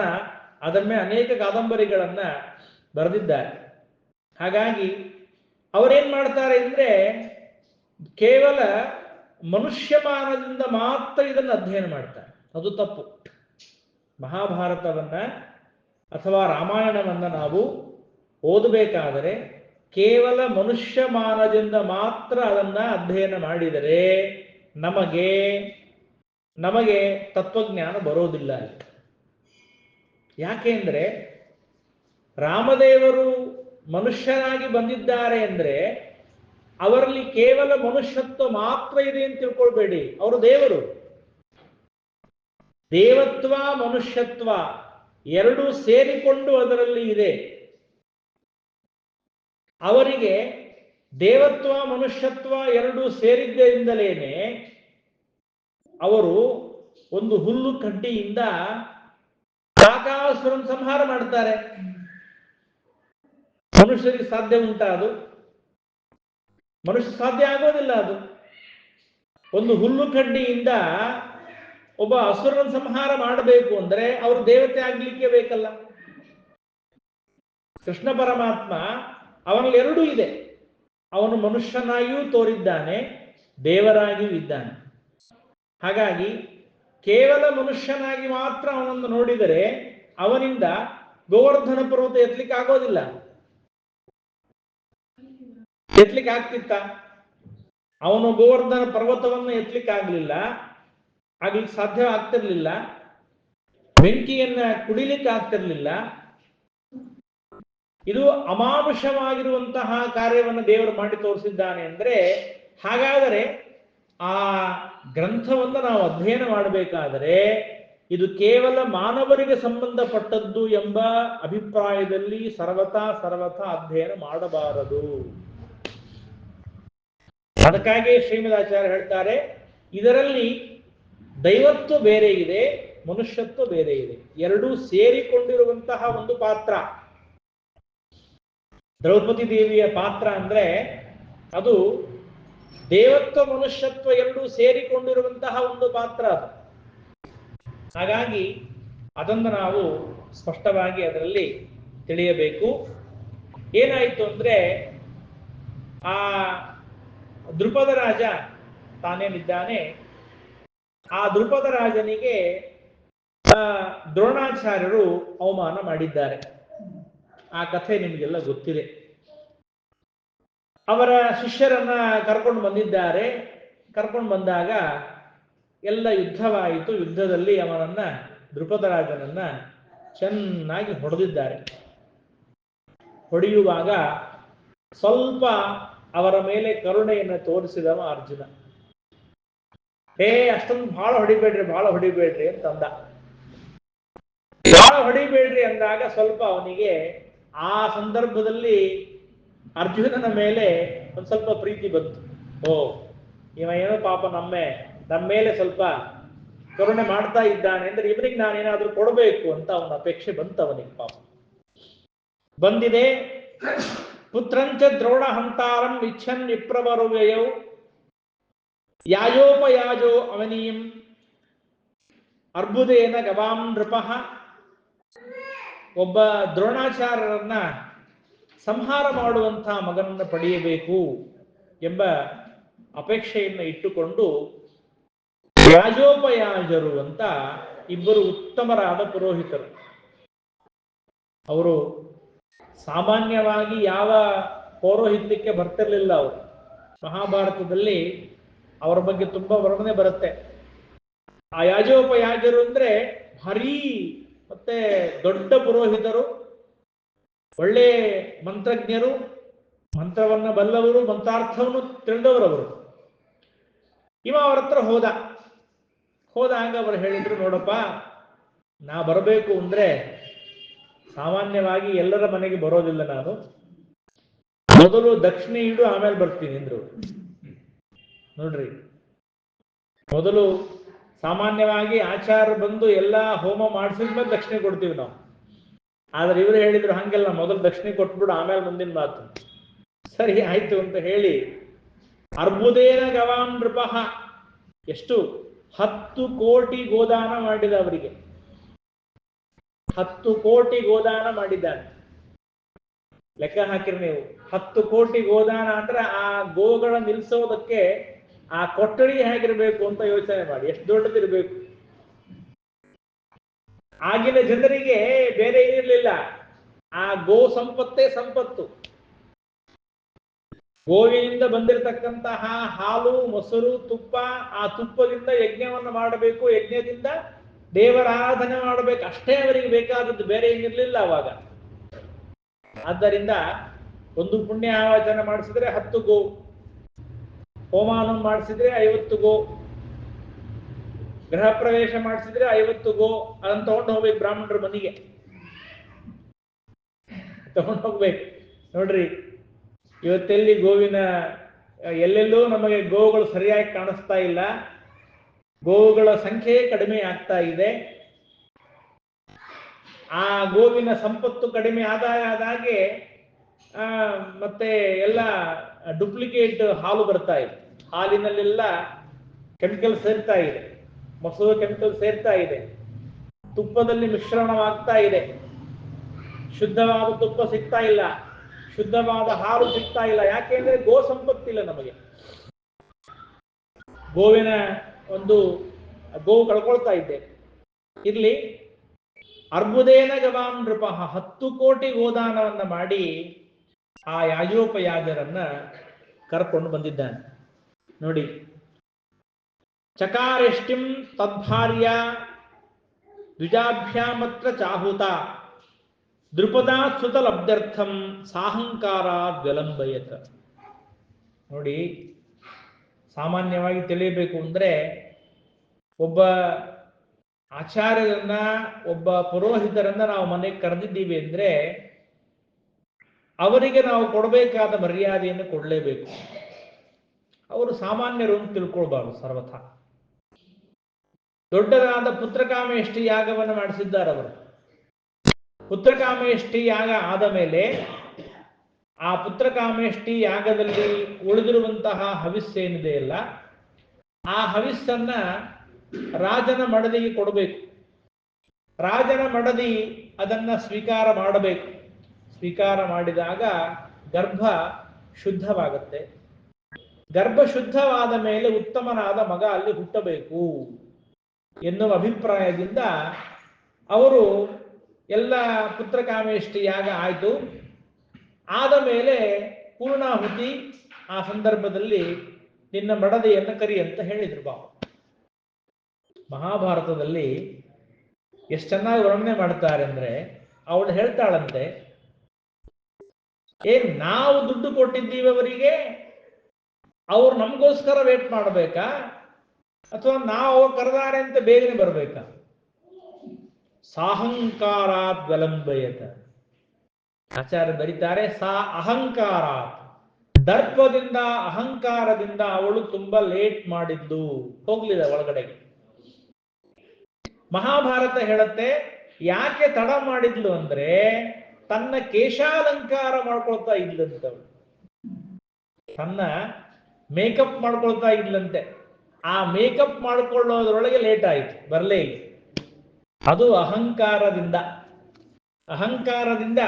ಅದರ ಮೇಲೆ ಅನೇಕ ಕಾದಂಬರಿಗಳನ್ನ ಬರೆದಿದ್ದಾರೆ. ಹಾಗಾಗಿ ಅವರೇನ್ ಮಾಡ್ತಾರೆ ಅಂದ್ರೆ, ಕೇವಲ ಮನುಷ್ಯಮಾನದಿಂದ ಮಾತ್ರ ಇದನ್ನು ಅಧ್ಯಯನ ಮಾಡ್ತಾರೆ. ಅದು ತಪ್ಪು. ಮಹಾಭಾರತವನ್ನ ಅಥವಾ ರಾಮಾಯಣವನ್ನ ನಾವು ಓದಬೇಕಾದರೆ ಕೇವಲ ಮನುಷ್ಯಮಾನದಿಂದ ಮಾತ್ರ ಅದನ್ನ ಅಧ್ಯಯನ ಮಾಡಿದರೆ ನಮಗೆ ತತ್ವಜ್ಞಾನ ಬರೋದಿಲ್ಲ. ಯಾಕೆ ಅಂದ್ರೆ, ರಾಮದೇವರು ಮನುಷ್ಯರಾಗಿ ಬಂದಿದ್ದಾರೆ ಅಂದ್ರೆ ಅವರಲ್ಲಿ ಕೇವಲ ಮನುಷ್ಯತ್ವ ಮಾತ್ರ ಇದೆ ಅಂತ ತಿಳ್ಕೊಳ್ಬೇಡಿ. ಅವರು ದೇವರು. ದೇವತ್ವ ಮನುಷ್ಯತ್ವ ಎರಡೂ ಸೇರಿಕೊಂಡು ಅದರಲ್ಲಿ ಇದೆ. ಅವರಿಗೆ ದೇವತ್ವ ಮನುಷ್ಯತ್ವ ಎರಡೂ ಸೇರಿದ್ದರಿಂದಲೇನೆ ಅವರು ಒಂದು ಹುಲ್ಲು ಕಡ್ಡಿಯಿಂದ ಕಾಕಾಸುರನ ಸಂಹಾರ ಮಾಡ್ತಾರೆ. ಮನುಷ್ಯರಿಗೆ ಸಾಧ್ಯ ಉಂಟಾ ಅದು? ಮನುಷ್ಯ ಸಾಧ್ಯ ಆಗೋದಿಲ್ಲ ಅದು. ಒಂದು ಹುಲ್ಲು ಕಡ್ಡಿಯಿಂದ ಒಬ್ಬ ಅಸುರನ ಸಂಹಾರ ಮಾಡಬೇಕು ಅಂದ್ರೆ ಅವರು ದೇವತೆ ಆಗ್ಲಿಕ್ಕೆ ಬೇಕಲ್ಲ. ಕೃಷ್ಣ ಪರಮಾತ್ಮ ಅವನಲ್ಲಿ ಎರಡೂ ಇದೆ. ಅವನು ಮನುಷ್ಯನಾಗಿಯೂ ತೋರಿದ್ದಾನೆ, ದೇವರಾಗಿಯೂ ಇದ್ದಾನೆ. ಹಾಗಾಗಿ ಕೇವಲ ಮನುಷ್ಯನಾಗಿ ಮಾತ್ರ ಅವನನ್ನು ನೋಡಿದರೆ ಅವನಿಂದ ಗೋವರ್ಧನ ಪರ್ವತ ಎತ್ತಲಿಕ್ಕೆ ಆಗೋದಿಲ್ಲ. ಎತ್ತಲಿಕ್ಕೆ ಆಗ್ತಿತ್ತ? ಅವನು ಗೋವರ್ಧನ ಪರ್ವತವನ್ನು ಎತ್ತಲಿಕ್ಕೆ ಆಗ್ಲಿಕ್ಕೆ ಸಾಧ್ಯ ಆಗ್ತಿರ್ಲಿಲ್ಲ. ಬೆಂಕಿಯನ್ನ ಕುಡಿಲಿಕ್ಕೆ ಆಗ್ತಿರ್ಲಿಲ್ಲ. ಇದು ಅಮಾನುಷವಾಗಿರುವಂತಹ ಕಾರ್ಯವನ್ನು ದೇವರು ಮಾಡಿ ತೋರಿಸಿದ್ದಾನೆ ಅಂದ್ರೆ, ಹಾಗಾದರೆ ಆ ಗ್ರಂಥವನ್ನು ನಾವು ಅಧ್ಯಯನ ಮಾಡಬೇಕಾದರೆ ಇದು ಕೇವಲ ಮಾನವರಿಗೆ ಸಂಬಂಧಪಟ್ಟದ್ದು ಎಂಬ ಅಭಿಪ್ರಾಯದಲ್ಲಿ ಸರ್ವತಾ ಅಧ್ಯಯನ ಮಾಡಬಾರದು. ಅದಕ್ಕಾಗಿ ಶ್ರೀಮದಾಚಾರ್ಯ ಹೇಳ್ತಾರೆ, ಇದರಲ್ಲಿ ದೈವತ್ವ ಬೇರೆ ಇದೆ, ಮನುಷ್ಯತ್ವ ಬೇರೆ ಇದೆ. ಎರಡೂ ಸೇರಿಕೊಂಡಿರುವಂತಹ ಒಂದು ಪಾತ್ರ. ದ್ರೌಪದಿ ದೇವಿಯ ಪಾತ್ರ ಅಂದ್ರೆ ಅದು ದೇವತ್ವ ಮನುಷ್ಯತ್ವ ಎರಡೂ ಸೇರಿಕೊಂಡಿರುವಂತಹ ಒಂದು ಪಾತ್ರ ಅದು. ಹಾಗಾಗಿ ಅದನ್ನು ನಾವು ಸ್ಪಷ್ಟವಾಗಿ ಅದರಲ್ಲಿ ತಿಳಿಯಬೇಕು. ಏನಾಯಿತು ಅಂದ್ರೆ, ಆ ದೃಪದ ರಾಜ ತಾನೇನಿದ್ದಾನೆ, ಆ ದೃಪದ ರಾಜನಿಗೆ ದ್ರೋಣಾಚಾರ್ಯರು ಅವಮಾನ ಮಾಡಿದ್ದಾರೆ. ಆ ಕಥೆ ನಿಮಗೆಲ್ಲ ಗೊತ್ತಿದೆ. ಅವರ ಶಿಷ್ಯರನ್ನ ಕರ್ಕೊಂಡು ಬಂದಿದ್ದಾರೆ. ಕರ್ಕೊಂಡು ಬಂದಾಗ ಎಲ್ಲ ಯುದ್ಧವಾಯಿತು. ಯುದ್ಧದಲ್ಲಿ ಅವನನ್ನ, ದೃಪದ ರಾಜನನ್ನ ಚೆನ್ನಾಗಿ ಹೊಡೆದಿದ್ದಾರೆ. ಹೊಡೆಯುವಾಗ ಸ್ವಲ್ಪ ಅವರ ಮೇಲೆ ಕರುಣೆಯನ್ನು ತೋರಿಸಿದವ ಅರ್ಜುನ. ಅಷ್ಟೊಂದು ಬಹಳ ಹೊಡಿಬೇಡ್ರಿ ಅಂತಂದ. ಬಹಳ ಹೊಡಿಬೇಡ್ರಿ ಅಂದಾಗ ಸ್ವಲ್ಪ ಅವನಿಗೆ ಆ ಸಂದರ್ಭದಲ್ಲಿ ಅರ್ಜುನನ ಮೇಲೆ ಒಂದು ಸ್ವಲ್ಪ ಪ್ರೀತಿ ಬಂತು. ಇವ ಏನೋ ಪಾಪ ನಮ್ಮ ಮೇಲೆ ಸ್ವಲ್ಪ ಕರುಣೆ ಮಾಡ್ತಾ ಇದ್ದಾನೆ ಅಂದ್ರೆ ಇವನಿಗೆ ನಾನೇನಾದ್ರೂ ಕೊಡಬೇಕು ಅಂತ ಅವನ ಅಪೇಕ್ಷೆ ಬಂತು ಅವನಿಗೆ. ಪಾಪ ಬಂದಿದೆ. ಪುತ್ರಂಚ ದ್ರೋಣ ಹಂತಾರಂ ಇಚ್ಛನ್ ವಿಪ್ರವರುವ್ಯಯೌ ಯಾಜೋಪಯಾಜೋ ಅವನೀಯಂ ಅರ್ಬುದೇನ ಗವಾಂ ನೃಪಃ. ಒಬ್ಬ ದ್ರೋಣಾಚಾರ್ಯರನ್ನ ಸಂಹಾರ ಮಾಡುವಂತಹ ಮಗನನ್ನು ಪಡೆಯಬೇಕು ಎಂಬ ಅಪೇಕ್ಷೆಯನ್ನು ಇಟ್ಟುಕೊಂಡು ಯಾಜೋಪಯಾಜರು ಅಂತ ಇಬ್ಬರು ಉತ್ತಮರಾದ ಪುರೋಹಿತರು. ಅವರು ಸಾಮಾನ್ಯವಾಗಿ ಯಾವ ಪೌರೋಹಿತ್ಯಕ್ಕೆ ಬರ್ತಿರ್ಲಿಲ್ಲ. ಅವರು ಮಹಾಭಾರತದಲ್ಲಿ ಅವರ ಬಗ್ಗೆ ತುಂಬಾ ವರ್ಣನೆ ಬರುತ್ತೆ. ಆ ಯಾಜೋಪಯಾಜರು ಅಂದ್ರೆ ಭಾರೀ ಮತ್ತೆ ದೊಡ್ಡ ಪುರೋಹಿತರು, ಒಳ್ಳೆ ಮಂತ್ರಜ್ಞರು, ಮಂತ್ರವನ್ನ ಬಲ್ಲವರು, ಮಂತ್ರಾರ್ಥವನ್ನು ತಿಳಿದವರವರು. ಇವ ಅವರ ಹತ್ರ ಹೋದಾಗ ಅವರು ಹೇಳಿದ್ರು, ನೋಡಪ್ಪ, ನಾ ಬರಬೇಕು ಅಂದ್ರೆ ಸಾಮಾನ್ಯವಾಗಿ ಎಲ್ಲರ ಮನೆಗೆ ಬರೋದಿಲ್ಲ. ನಾನು ಮೊದಲು ದಕ್ಷಿಣೆ ಇಡು, ಆಮೇಲೆ ಬರ್ತೀನಿ ಅಂದ್ರು. ನೋಡ್ರಿ, ಮೊದಲು ಸಾಮಾನ್ಯವಾಗಿ ಆಚಾರ ಬಂದು ಎಲ್ಲ ಹೋಮ ಮಾಡಿಸಿದ್ಮೇಲೆ ದಕ್ಷಿಣೆ ಕೊಡ್ತೀವಿ ನಾವು. ಆದ್ರೆ ಇವರು ಹೇಳಿದ್ರು ಹಂಗೆಲ್ಲ, ಮೊದಲು ದಕ್ಷಿಣೆ ಕೊಟ್ಬಿಡು ಆಮೇಲೆ ಮುಂದಿನ ಮಾತು. ಸರಿ ಆಯ್ತು ಅಂತ ಹೇಳಿ ಅರ್ಬುದೇನ ಗವಾಂ ನೃಪಃ ಎಷ್ಟು 10 ಕೋಟಿ ಗೋದಾನ ಮಾಡಿದ ಅವರಿಗೆ. 10 ಕೋಟಿ ಗೋದಾನ ಮಾಡಿದ್ದಾನೆ. ಲೆಕ್ಕ ಹಾಕಿರಿ ನೀವು. 10 ಕೋಟಿ ಗೋದಾನ ಅಂದ್ರೆ ಆ ಗೋಗಳ ನಿಲ್ಸೋದಕ್ಕೆ ಆ ಕೊಠಡಿ ಹೇಗಿರ್ಬೇಕು ಅಂತ ಯೋಚನೆ ಮಾಡಿ, ಎಷ್ಟು ದೊಡ್ಡದಿರ್ಬೇಕು. ಆಗಿನ ಜನರಿಗೆ ಬೇರೆ ಇರಲಿಲ್ಲ, ಆ ಗೋ ಸಂಪತ್ತೇ ಸಂಪತ್ತು. ಗೋವಿನಿಂದ ಬಂದಿರತಕ್ಕಂತಹ ಹಾಲು, ಮೊಸರು, ತುಪ್ಪ, ಆ ತುಪ್ಪದಿಂದ ಯಜ್ಞವನ್ನು ಮಾಡಬೇಕು, ಯಜ್ಞದಿಂದ ದೇವರ ಆರಾಧನೆ ಮಾಡಬೇಕು, ಅಷ್ಟೇ ಅವರಿಗೆ ಬೇಕಾದದ್ದು, ಬೇರೆ ಏನಿರಲಿಲ್ಲ ಅವಾಗ. ಆದ್ದರಿಂದ ಒಂದು ಪುಣ್ಯ ಆವಾಚನೆ ಮಾಡಿಸಿದ್ರೆ 10 ಗೋ, ಹೋಮಾನ ಮಾಡಿಸಿದ್ರೆ 50 ಗೋ, ಗೃಹ ಪ್ರವೇಶ ಮಾಡಿಸಿದ್ರೆ 50 ಗೋ. ಅದನ್ನು ತಗೊಂಡು ಹೋಗ್ಬೇಕು ಬ್ರಾಹ್ಮಣರ ಮನೆಗೆ, ತಗೊಂಡು ಹೋಗ್ಬೇಕು. ನೋಡ್ರಿ, ಇವತ್ತೆಲ್ಲಿ ಗೋವಿನ, ಎಲ್ಲೆಲ್ಲೂ ನಮಗೆ ಗೋವುಗಳು ಸರಿಯಾಗಿ ಕಾಣಿಸ್ತಾ ಇಲ್ಲ. ಗೋವುಗಳ ಸಂಖ್ಯೆ ಕಡಿಮೆ ಆಗ್ತಾ ಇದೆ. ಆ ಗೋವಿನ ಸಂಪತ್ತು ಕಡಿಮೆ ಆದಾಗೆ ಮತ್ತೆ ಎಲ್ಲ ಡೂಪ್ಲಿಕೇಟ್ ಹಾಲು ಬರ್ತಾ ಇದೆ. ಹಾಲಿನಲ್ಲೆಲ್ಲ ಕೆಮಿಕಲ್ ಸೇರ್ತಾ ಇದೆ, ಮೊಸರು ಕೆಮಿಕಲ್ ಸೇರ್ತಾ ಇದೆ, ತುಪ್ಪದಲ್ಲಿ ಮಿಶ್ರಣವಾಗ್ತಾ ಇದೆ. ಶುದ್ಧವಾದ ತುಪ್ಪ ಸಿಗ್ತಾ ಇಲ್ಲ, ಶುದ್ಧವಾದ ಹಾಲು ಸಿಗ್ತಾ ಇಲ್ಲ. ಯಾಕೆಂದ್ರೆ ಗೋ ಸಂಪತ್ತಿಲ್ಲ ನಮಗೆ. ಗೋವಿನ ಒಂದು ಗೋವು ಕಳ್ಕೊಳ್ತಾ ಇದ್ದೆ. ಇರ್ಲಿ, ಅರ್ಬುದೇನ ಗವಾಂ ನೃಪಃ 10 ಕೋಟಿ ಗೋದಾನವನ್ನ ಮಾಡಿ ಆ ಯಾಜೋಪಯಾಜರನ್ನ ಕರ್ಕೊಂಡು ಬಂದಿದ್ದಾನೆ. ನೋಡಿ, ಚಕಾರೆಷ್ಟಿಂ ತದ್ಭಾರ್ಯ ದ್ವಿಜಾಭ್ಯಾಮತ್ರ ಚಾಹುತ ದೃಪದಾತ್ಸುತ ಲಬ್ಧ್ಯರ್ಥಂ ಸಾಹಂಕಾರ ಜ್ವಲಂಬಯತ. ನೋಡಿ, ಸಾಮಾನ್ಯವಾಗಿ ತಿಳಿಯಬೇಕು ಅಂದ್ರೆ, ಒಬ್ಬ ಆಚಾರ್ಯರನ್ನ, ಒಬ್ಬ ಪುರೋಹಿತರನ್ನ ನಾವು ಮನೆಗೆ ಕರೆದಿದ್ದೀವಿ ಅಂದ್ರೆ ಅವರಿಗೆ ನಾವು ಕೊಡಬೇಕಾದ ಮರ್ಯಾದೆಯನ್ನು ಕೊಡಲೇಬೇಕು. ಅವರು ಸಾಮಾನ್ಯರು ಅಂತ ತಿಳ್ಕೊಳ್ಬಾರ್ದು ಸರ್ವಥ. ದೊಡ್ಡದಾದ ಪುತ್ರಕಾಮೇಷ್ಟಿ ಯಾಗವನ್ನು ಮಾಡಿಸಿದ್ದಾರೆ ಅವರು. ಪುತ್ರಕಾಮೇಷ್ಟಿ ಯಾಗ ಆದ ಮೇಲೆ ಆ ಪುತ್ರಕಾಮೇಷ್ಟಿ ಯಾಗದಲ್ಲಿ ಉಳಿದಿರುವಂತಹ ಹವಿಸ್ಸೇನಿದೆಯಲ್ಲ, ಆ ಹವಿಸ್ಸನ್ನ ರಾಜನ ಮಡದಿಗೆ ಕೊಡಬೇಕು. ರಾಜನ ಮಡದಿ ಅದನ್ನ ಸ್ವೀಕಾರ ಮಾಡಬೇಕು. ಸ್ವೀಕಾರ ಮಾಡಿದಾಗ ಗರ್ಭ ಶುದ್ಧವಾಗುತ್ತೆ. ಗರ್ಭ ಶುದ್ಧವಾದ ಮೇಲೆ ಉತ್ತಮನಾದ ಮಗ ಅಲ್ಲಿ ಹುಟ್ಟಬೇಕು ಎನ್ನುವ ಅಭಿಪ್ರಾಯದಿಂದ ಅವರು ಎಲ್ಲ ಪುತ್ರಕಾಮೇಷ್ಟಿ ಯಾಗ ಆಯಿತು. ಆದ ಮೇಲೆ ಪೂರ್ಣಾಹುತಿ, ಆ ಸಂದರ್ಭದಲ್ಲಿ ನಿನ್ನ ಮಡದಿಯನ್ನು ಕರಿ ಅಂತ ಹೇಳಿದ್ರು ಬಾಬು. ಮಹಾಭಾರತದಲ್ಲಿ ಎಷ್ಟು ಚೆನ್ನಾಗಿ ವರ್ಣನೆ ಮಾಡ್ತಾರೆ ಅಂದ್ರೆ, ಅವಳು ಹೇಳ್ತಾಳಂತೆ, ನಾವು ದುಡ್ಡು ಕೊಟ್ಟಿದ್ದೀವಿ ಅವರಿಗೆ, ಅವ್ರು ನಮಗೋಸ್ಕರ ವೇಟ್ ಮಾಡಬೇಕಾ, ಅಥವಾ ನಾವು ಅವ್ರು ಕರೆದಾರೆ ಅಂತ ಬೇಗನೆ ಬರ್ಬೇಕಾ? ಸಾಹಂಕಾರಾತ್ ವಿಳಂಬಯತ. ಆಚಾರ್ಯ ಬರೀತಾರೆ, ಸಾ ಅಹಂಕಾರ, ದರ್ಪದಿಂದ ಅಹಂಕಾರದಿಂದ ಅವಳು ತುಂಬಾ ಲೇಟ್ ಮಾಡಿದ್ದು, ಹೋಗ್ಲಿಲ್ಲ ಒಳಗಡೆಗೆ. ಮಹಾಭಾರತ ಹೇಳುತ್ತೆ, ಯಾಕೆ ತಡ ಮಾಡಿದ್ಲು ಅಂದ್ರೆ ತನ್ನ ಕೇಶಾಲಂಕಾರ ಮಾಡ್ಕೊಳ್ತಾ ಇದ್ಲಂತವಳು, ತನ್ನ ಮೇಕಪ್ ಮಾಡ್ಕೊಳ್ತಾ ಇದ್ಲಂತೆ. ಆ ಮೇಕಪ್ ಮಾಡ್ಕೊಳ್ಳೋದ್ರೊಳಗೆ ಲೇಟ್ ಆಯ್ತು, ಬರಲೇ ಇಲ್ಲ. ಅದು ಅಹಂಕಾರದಿಂದ. ಅಹಂಕಾರದಿಂದ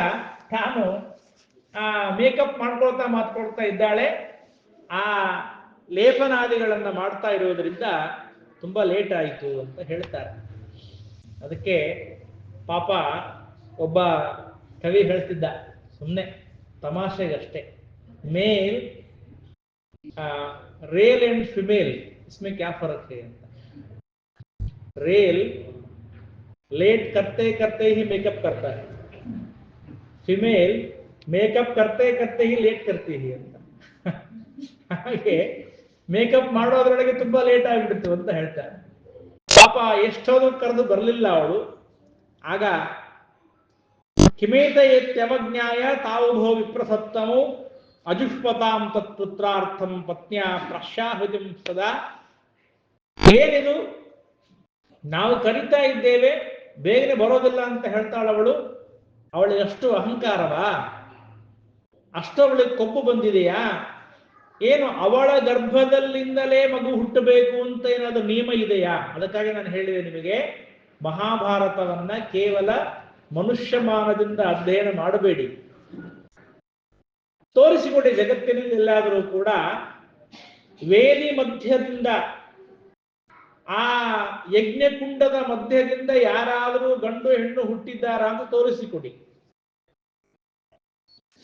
ತಾನು ಆ ಮೇಕಪ್ ಮಾಡ್ಕೊಳ್ತಾ ಇದ್ದಾಳೆ. ಆ ಲೇಪನಾದಿಗಳನ್ನ ಮಾಡ್ತಾ ಇರೋದ್ರಿಂದ ತುಂಬಾ ಲೇಟ್ ಆಯಿತು ಅಂತ ಹೇಳ್ತಾರೆ. ಅದಕ್ಕೆ ಪಾಪ ಒಬ್ಬ ಕವಿ ಹೇಳ್ತಿದ್ದ, ಸುಮ್ಮನೆ ತಮಾಷೆಗಷ್ಟೇ, ಮೇಲ್ रेल एंड फीमेल इसमें क्या फर्क है ಅಂತ. रेल लेट करते करते ही मेकअप करता है, फीमेल मेकअप करते करते ही लेट करती है ಅಂತ. ಹಾಗೆ ಮೇಕಪ್ ಮಾಡೋದ್ರೊಳಗೆ ತುಂಬಾ ಲೇಟ್ ಆಗಿಬಿಡ್ತು ಅಂತ ಹೇಳ್ತಾರೆ. ಪಾಪ ಎಷ್ಟೋದು ಕರೆದು ಬರಲಿಲ್ಲ ಅವಳು. ಆಗ ಕಿಮೇತ ಯತ್ಯವಜ್ಞಾಯ ತಾವುಭೋ ವಿಪ್ರಸತ್ತಮು ಅಜುಷ್ಪತಾಂ ತತ್ಪುತ್ರಾರ್ಥಂ ಪತ್ನ್ಯಾ ಪ್ರಾಶ್ಯಾಹುತಿಂ ಸದಾ. ಏನಿದು ನಾವು ಕರಿತಾ ಇದ್ದೇವೆ, ಬೇಗನೆ ಬರೋದಿಲ್ಲ ಅಂತ ಹೇಳ್ತಾಳವಳು. ಅವಳಿಗೆ ಅಷ್ಟು ಅಹಂಕಾರವಾ? ಅಷ್ಟು ಅವಳಿಗೆ ಕೊಬ್ಬು ಬಂದಿದೆಯಾ? ಏನು ಅವಳ ಗರ್ಭದಲ್ಲಿಂದಲೇ ಮಗು ಹುಟ್ಟಬೇಕು ಅಂತ ಏನಾದರೂ ನಿಯಮ ಇದೆಯಾ? ಅದಕ್ಕಾಗಿ ನಾನು ಹೇಳಿದೆ ನಿಮಗೆ, ಮಹಾಭಾರತವನ್ನ ಕೇವಲ ಮನುಷ್ಯಮಾನದಿಂದ ಅಧ್ಯಯನ ಮಾಡಬೇಡಿ, ತೋರಿಸಿಕೊಡಿ. ಜಗತ್ತಿನಲ್ಲಿ ಎಲ್ಲಾದರೂ ಕೂಡ ವೇದಿ ಮಧ್ಯದಿಂದ, ಆ ಯಜ್ಞಕುಂಡದ ಮಧ್ಯದಿಂದ ಯಾರಾದರೂ ಗಂಡು ಹೆಣ್ಣು ಹುಟ್ಟಿದ್ದಾರಾ ಅಂತ ತೋರಿಸಿಕೊಡಿ.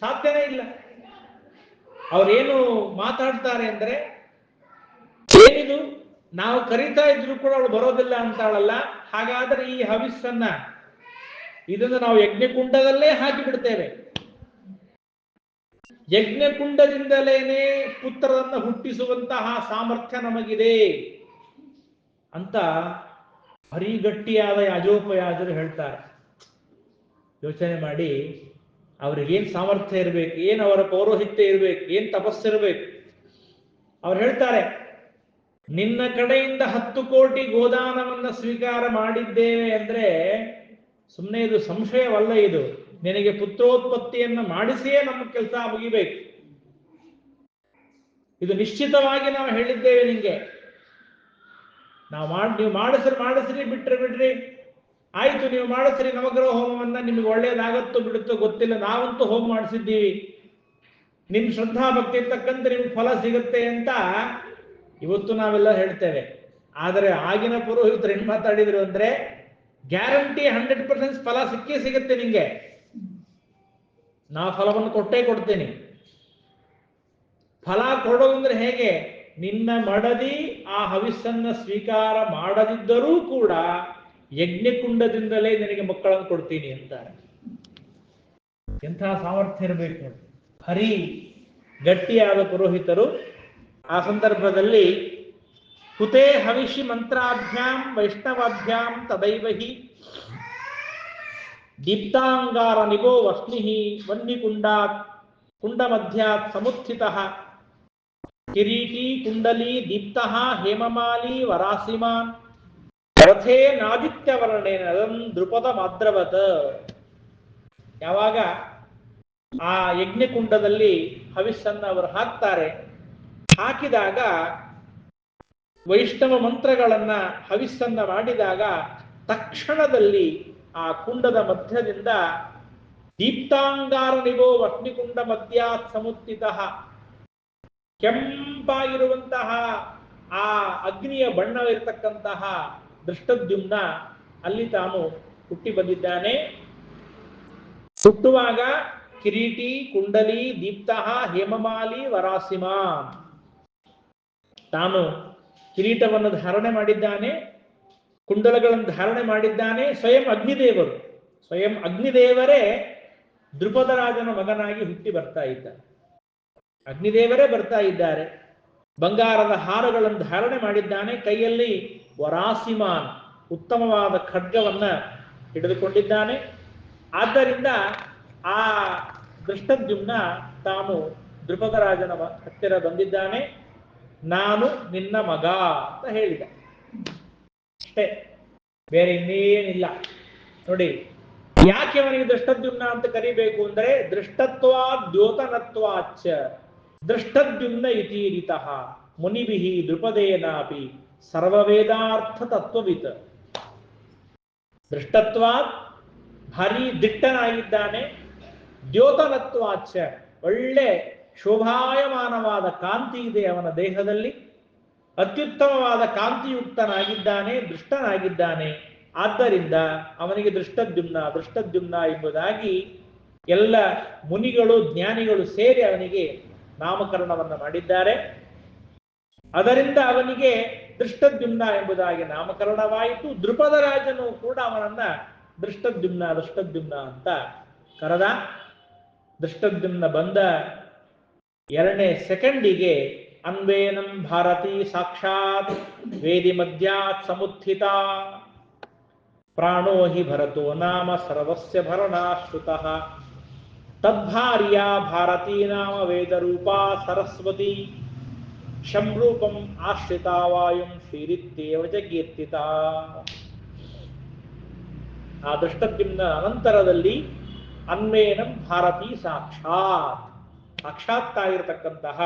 ಸಾಧ್ಯನೇ ಇಲ್ಲ. ಅವರೇನು ಮಾತಾಡ್ತಾರೆ ಅಂದ್ರೆ, ಏನಿದು ನಾವು ಕರಿತಾ ಇದ್ರು ಕೂಡ ಅವಳು ಬರೋದಿಲ್ಲ ಅಂತಾಳಲ್ಲ, ಹಾಗಾದ್ರೆ ಈ ಹವಿಸ್ಸನ್ನ ಇದನ್ನು ನಾವು ಯಜ್ಞಕುಂಡದಲ್ಲೇ ಹಾಕಿ ಬಿಡ್ತೇವೆ, ಯಜ್ಞಕುಂಡದಿಂದಲೇನೆ ಪುತ್ರರನ್ನ ಹುಟ್ಟಿಸುವಂತಹ ಸಾಮರ್ಥ್ಯ ನಮಗಿದೆ ಅಂತ ಭಾರಿ ಗಟ್ಟಿಯಾದ ಯಾಜೋಪಯಾಜರು ಹೇಳ್ತಾರೆ. ಯೋಚನೆ ಮಾಡಿ, ಅವ್ರಿಗೇನ್ ಸಾಮರ್ಥ್ಯ ಇರಬೇಕು, ಏನ್ ಅವರ ಪೌರೋಹಿತ್ಯ ಇರಬೇಕು, ಏನ್ ತಪಸ್ಸಿರಬೇಕು. ಅವ್ರು ಹೇಳ್ತಾರೆ, ನಿನ್ನ ಕಡೆಯಿಂದ 10 ಕೋಟಿ ಗೋದಾನವನ್ನ ಸ್ವೀಕಾರ ಮಾಡಿದ್ದೇವೆ ಅಂದ್ರೆ ಸುಮ್ಮನೆ ಇದು ಸಂಶಯವಲ್ಲ, ಇದು ನಿನಗೆ ಪುತ್ರೋತ್ಪತ್ತಿಯನ್ನ ಮಾಡಿಸಿಯೇ ನಮ್ಮ ಕೆಲಸ ಮುಗಿಬೇಕು. ಇದು ನಿಶ್ಚಿತವಾಗಿ ನಾವು ಹೇಳಿದ್ದೇವೆ ನಿಂಗೆ. ನೀವು ಮಾಡಿಸ್ರಿ ಬಿಟ್ರಿ, ಆಯ್ತು ನೀವು ಮಾಡಿಸ್ರಿ ನವಗ್ರಹ ಹೋಮವನ್ನ, ನಿಮ್ಗೆ ಒಳ್ಳೇದಾಗತ್ತೋ ಬಿಡುತ್ತೋ ಗೊತ್ತಿಲ್ಲ, ನಾವಂತೂ ಹೋಮ ಮಾಡಿಸಿದ್ದೀವಿ, ನಿಮ್ ಶ್ರದ್ಧಾ ಭಕ್ತಿ ತಕ್ಕಂತೆ ನಿಮ್ಗೆ ಫಲ ಸಿಗುತ್ತೆ ಅಂತ ಇವತ್ತು ನಾವೆಲ್ಲ ಹೇಳ್ತೇವೆ. ಆದರೆ ಆಗಿನ ಪುರೋಹಿತರು ಏನ್ ಮಾತಾಡಿದ್ರು ಅಂದ್ರೆ, ಗ್ಯಾರಂಟಿ 100% ಫಲ ಸಿಕ್ಕೇ ಸಿಗುತ್ತೆ ನಿಂಗೆ, ನಾ ಫಲವನ್ನು ಕೊಟ್ಟೇ ಕೊಡ್ತೇನೆ. ಫಲ ಕೊಡೋದಂದ್ರೆ ಹೇಗೆ? ನಿನ್ನ ಮಡದಿ ಆ ಹವಿಸ್ಸನ್ನ ಸ್ವೀಕಾರ ಮಾಡದಿದ್ದರೂ ಕೂಡ ಯಜ್ಞಕುಂಡದಿಂದಲೇ ನಿನಗೆ ಮಕ್ಕಳನ್ನು ಕೊಡ್ತೀನಿ ಅಂತಾರೆ. ಎಂತಹ ಸಾಮರ್ಥ್ಯ ಇರಬೇಕು ನೋಡಿ, ಹರಿ ಗಟ್ಟಿಯಾದ ಪುರೋಹಿತರು. ಆ ಸಂದರ್ಭದಲ್ಲಿ ಹುತೆ ಹವಿಷಿ ಮಂತ್ರಾಭ್ಯಾಂ ವೈಷ್ಣವಾಭ್ಯಾಂ ತದೈವಹಿ ದೀಪ್ತಾಂಗಾರ ನಿಗೋ ವಸ್ನಿಹಿ ವನ್ನಿಕುಂಡಾತ್ ಕುಂಡ ಮಧ್ಯಾತ್ ಸಮುತ್ಥಿತಃ ಕಿರೀಟಿ ಕುಂಡಲಿ ದೀಪ್ತಃ ಹೇಮಮಾಲಿ ವರಾಸಿಮಾನ್ ರಥೇ ನಾದಿತ್ಯವರ್ಣೇನ ದೃಪದ ಮಾದ್ರವತ್. ಯಾವಾಗ ಆ ಯಜ್ಞಕುಂಡದಲ್ಲಿ ಹವಿಸ್ಸನ್ನ ಅವರು ಹಾಕ್ತಾರೆ, ಹಾಕಿದಾಗ ವೈಷ್ಣವ ಮಂತ್ರಗಳನ್ನ ಹವಿಸ್ಸನ್ನ ಮಾಡಿದಾಗ ತಕ್ಷಣದಲ್ಲಿ ಆ ಕುಂಡದ ಮಧ್ಯದಿಂದ ದೀಪ್ತಾಂಗಾರ ನಿಗೋ ಅಗ್ನಿಕುಂಡ ಮಧ್ಯಾತ್ ಸಮುತ್ತಿತಃ, ಕೆಂಪಾಗಿರುವಂತಹ ಆ ಅಗ್ನಿಯ ಬಣ್ಣವಿರತಕ್ಕಂತಹ ದೃಷ್ಟದ್ಯುಮ್ನ ಅಲ್ಲಿ ತಾನು ಹುಟ್ಟಿ ಬಂದಿದ್ದಾನೆ. ಹುಟ್ಟುವಾಗ ಕಿರೀಟಿ ಕುಂಡಲಿ ದೀಪ್ತಃ ಹೇಮಮಾಲಿ ವರಾಸಿಮಾನ್, ತಾನು ಕಿರೀಟವನ್ನು ಧಾರಣೆ ಮಾಡಿದ್ದಾನೆ, ಕುಂಡಲಗಳನ್ನು ಧಾರಣೆ ಮಾಡಿದ್ದಾನೆ. ಸ್ವಯಂ ಅಗ್ನಿದೇವರೇ ದ್ರುಪದ ರಾಜನ ಮಗನಾಗಿ ಹುಟ್ಟಿ ಬರ್ತಾ ಇದ್ದಾರೆ. ಅಗ್ನಿದೇವರೇ ಬರ್ತಾ ಇದ್ದಾರೆ. ಬಂಗಾರದ ಹಾರಗಳನ್ನು ಧಾರಣೆ ಮಾಡಿದ್ದಾನೆ. ಕೈಯಲ್ಲಿ ವರಾಸಿಮಾನ್ ಉತ್ತಮವಾದ ಖಡ್ಗವನ್ನ ಹಿಡಿದುಕೊಂಡಿದ್ದಾನೆ. ಆದ್ದರಿಂದ ಆ ದೃಷ್ಟದ್ಯುಮ್ನ ತಾನು ದ್ರುಪದ ರಾಜನ ಹತ್ತಿರ ಬಂದಿದ್ದಾನೆ. ನಾನು ನಿನ್ನ ಮಗ ಅಂತ ಹೇಳಿದ ಅಷ್ಟೇ, ಬೇರೆ ಇನ್ನೇನಿಲ್ಲ. ನೋಡಿ, ಯಾಕೆ ಅವನಿಗೆ ದೃಷ್ಟದ್ಯುಮ್ನ ಅಂತ ಕರಿಬೇಕು ಅಂದ್ರೆ, ದೃಷ್ಟತ್ವಾ ದ್ಯೋತನತ್ವಾಚ್ಚ ದೃಷ್ಟದ್ಯುಮ್ನ ಇತೀರಿತಃ ಮುನಿಭಿಹಿ ದೃಪದೇನಾಪಿ ಸರ್ವವೇದಾರ್ಥ ತತ್ವವಿತ್. ದೃಷ್ಟತ್ವಾತ್ ಭಾರಿ ದಿಟ್ಟನಾಗಿದ್ದಾನೆ, ದ್ಯೋತನತ್ವಾಚ್ಚ ಒಳ್ಳೆ ಶೋಭಾಯಮಾನವಾದ ಕಾಂತಿ ಇದೆ ಅವನ ದೇಹದಲ್ಲಿ, ಅತ್ಯುತ್ತಮವಾದ ಕಾಂತಿಯುಕ್ತನಾಗಿದ್ದಾನೆ, ದೃಷ್ಟನಾಗಿದ್ದಾನೆ. ಆದ್ದರಿಂದ ಅವನಿಗೆ ದೃಷ್ಟದ್ಯುಮ್ನ ಎಂಬುದಾಗಿ ಎಲ್ಲ ಮುನಿಗಳು ಜ್ಞಾನಿಗಳು ಸೇರಿ ಅವನಿಗೆ ನಾಮಕರಣವನ್ನು ಮಾಡಿದ್ದಾರೆ. ಅದರಿಂದ ಅವನಿಗೆ ದೃಷ್ಟದ್ಯುಮ್ನ ಎಂಬುದಾಗಿ ನಾಮಕರಣವಾಯಿತು. ದ್ರುಪದ ರಾಜನು ಕೂಡ ಅವನನ್ನ ದೃಷ್ಟದ್ಯುಮ್ನ ಅಂತ ಕರೆದ. ದೃಷ್ಟದ್ಯುಮ್ನ ಬಂದ 2ನೇ ಸೆಕೆಂಡಿಗೆ ಅನ್ವೇನಂ ಭಾರತಿ ಸಾಕ್ಷಾತ್ ವೇದಿ ಮಧ್ಯಾತ್ ಸಮುತ್ಥಿತ ಪ್ರಾಣೋ ಹಿ ಭರತೋ ನಾಮ ಸರ್ವಸ್ಯ ಭರಣಾಶ್ರುತಃ ತದ್ಭಾರ್ಯಾ ಭಾರತೀ ನಾಮ ವೇದರೂಪಾ ಸರಸ್ವತಿ ಶಂರೂಪಂ ಆಶ್ರಿತಾ ವಾಯುಂ ಶ್ರೀರಿತ್ಯೇವ ಜ ಕೀರ್ತಿತಾ. ಆ ದೃಷ್ಟದ್ಯುಮ್ನ ಅನಂತರದಲ್ಲಿ ಅನ್ವೇನಂ ಭಾರತೀ ಸಾಕ್ಷಾತ್ತಾಗಿರತಕ್ಕಂತಹ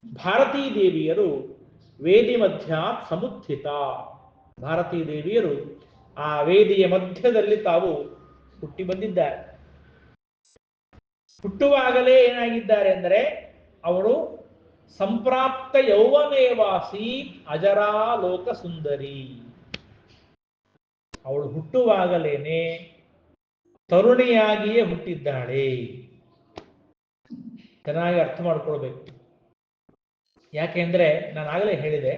ಭಾರತೀ ದೇವಿಯರು ವೇದಿ ಮಧ್ಯಾತ್ ಸಮುತ್ಥಿತ. ಭಾರತೀ ದೇವಿಯರು ಆ ವೇದಿಯ ಮಧ್ಯದಲ್ಲಿ ತಾವು ಹುಟ್ಟಿ ಬಂದಿದ್ದಾರೆ. ಹುಟ್ಟುವಾಗಲೇ ಏನಾಗಿದ್ದಾರೆ ಅಂದರೆ ಅವರು ಸಂಪ್ರಾಪ್ತ ಯೌವನೇವಾಸಿ ಅಜರಾಲೋಕ ಸುಂದರಿ. ಅವಳು ಹುಟ್ಟುವಾಗಲೇನೆ ತರುಣಿಯಾಗಿಯೇ ಹುಟ್ಟಿದ್ದಾಳೆ. ಚೆನ್ನಾಗಿ ಅರ್ಥ ಮಾಡ್ಕೊಳ್ಬೇಕು. ಯಾಕೆಂದ್ರೆ ನಾನು ಆಗಲೇ ಹೇಳಿದೆ,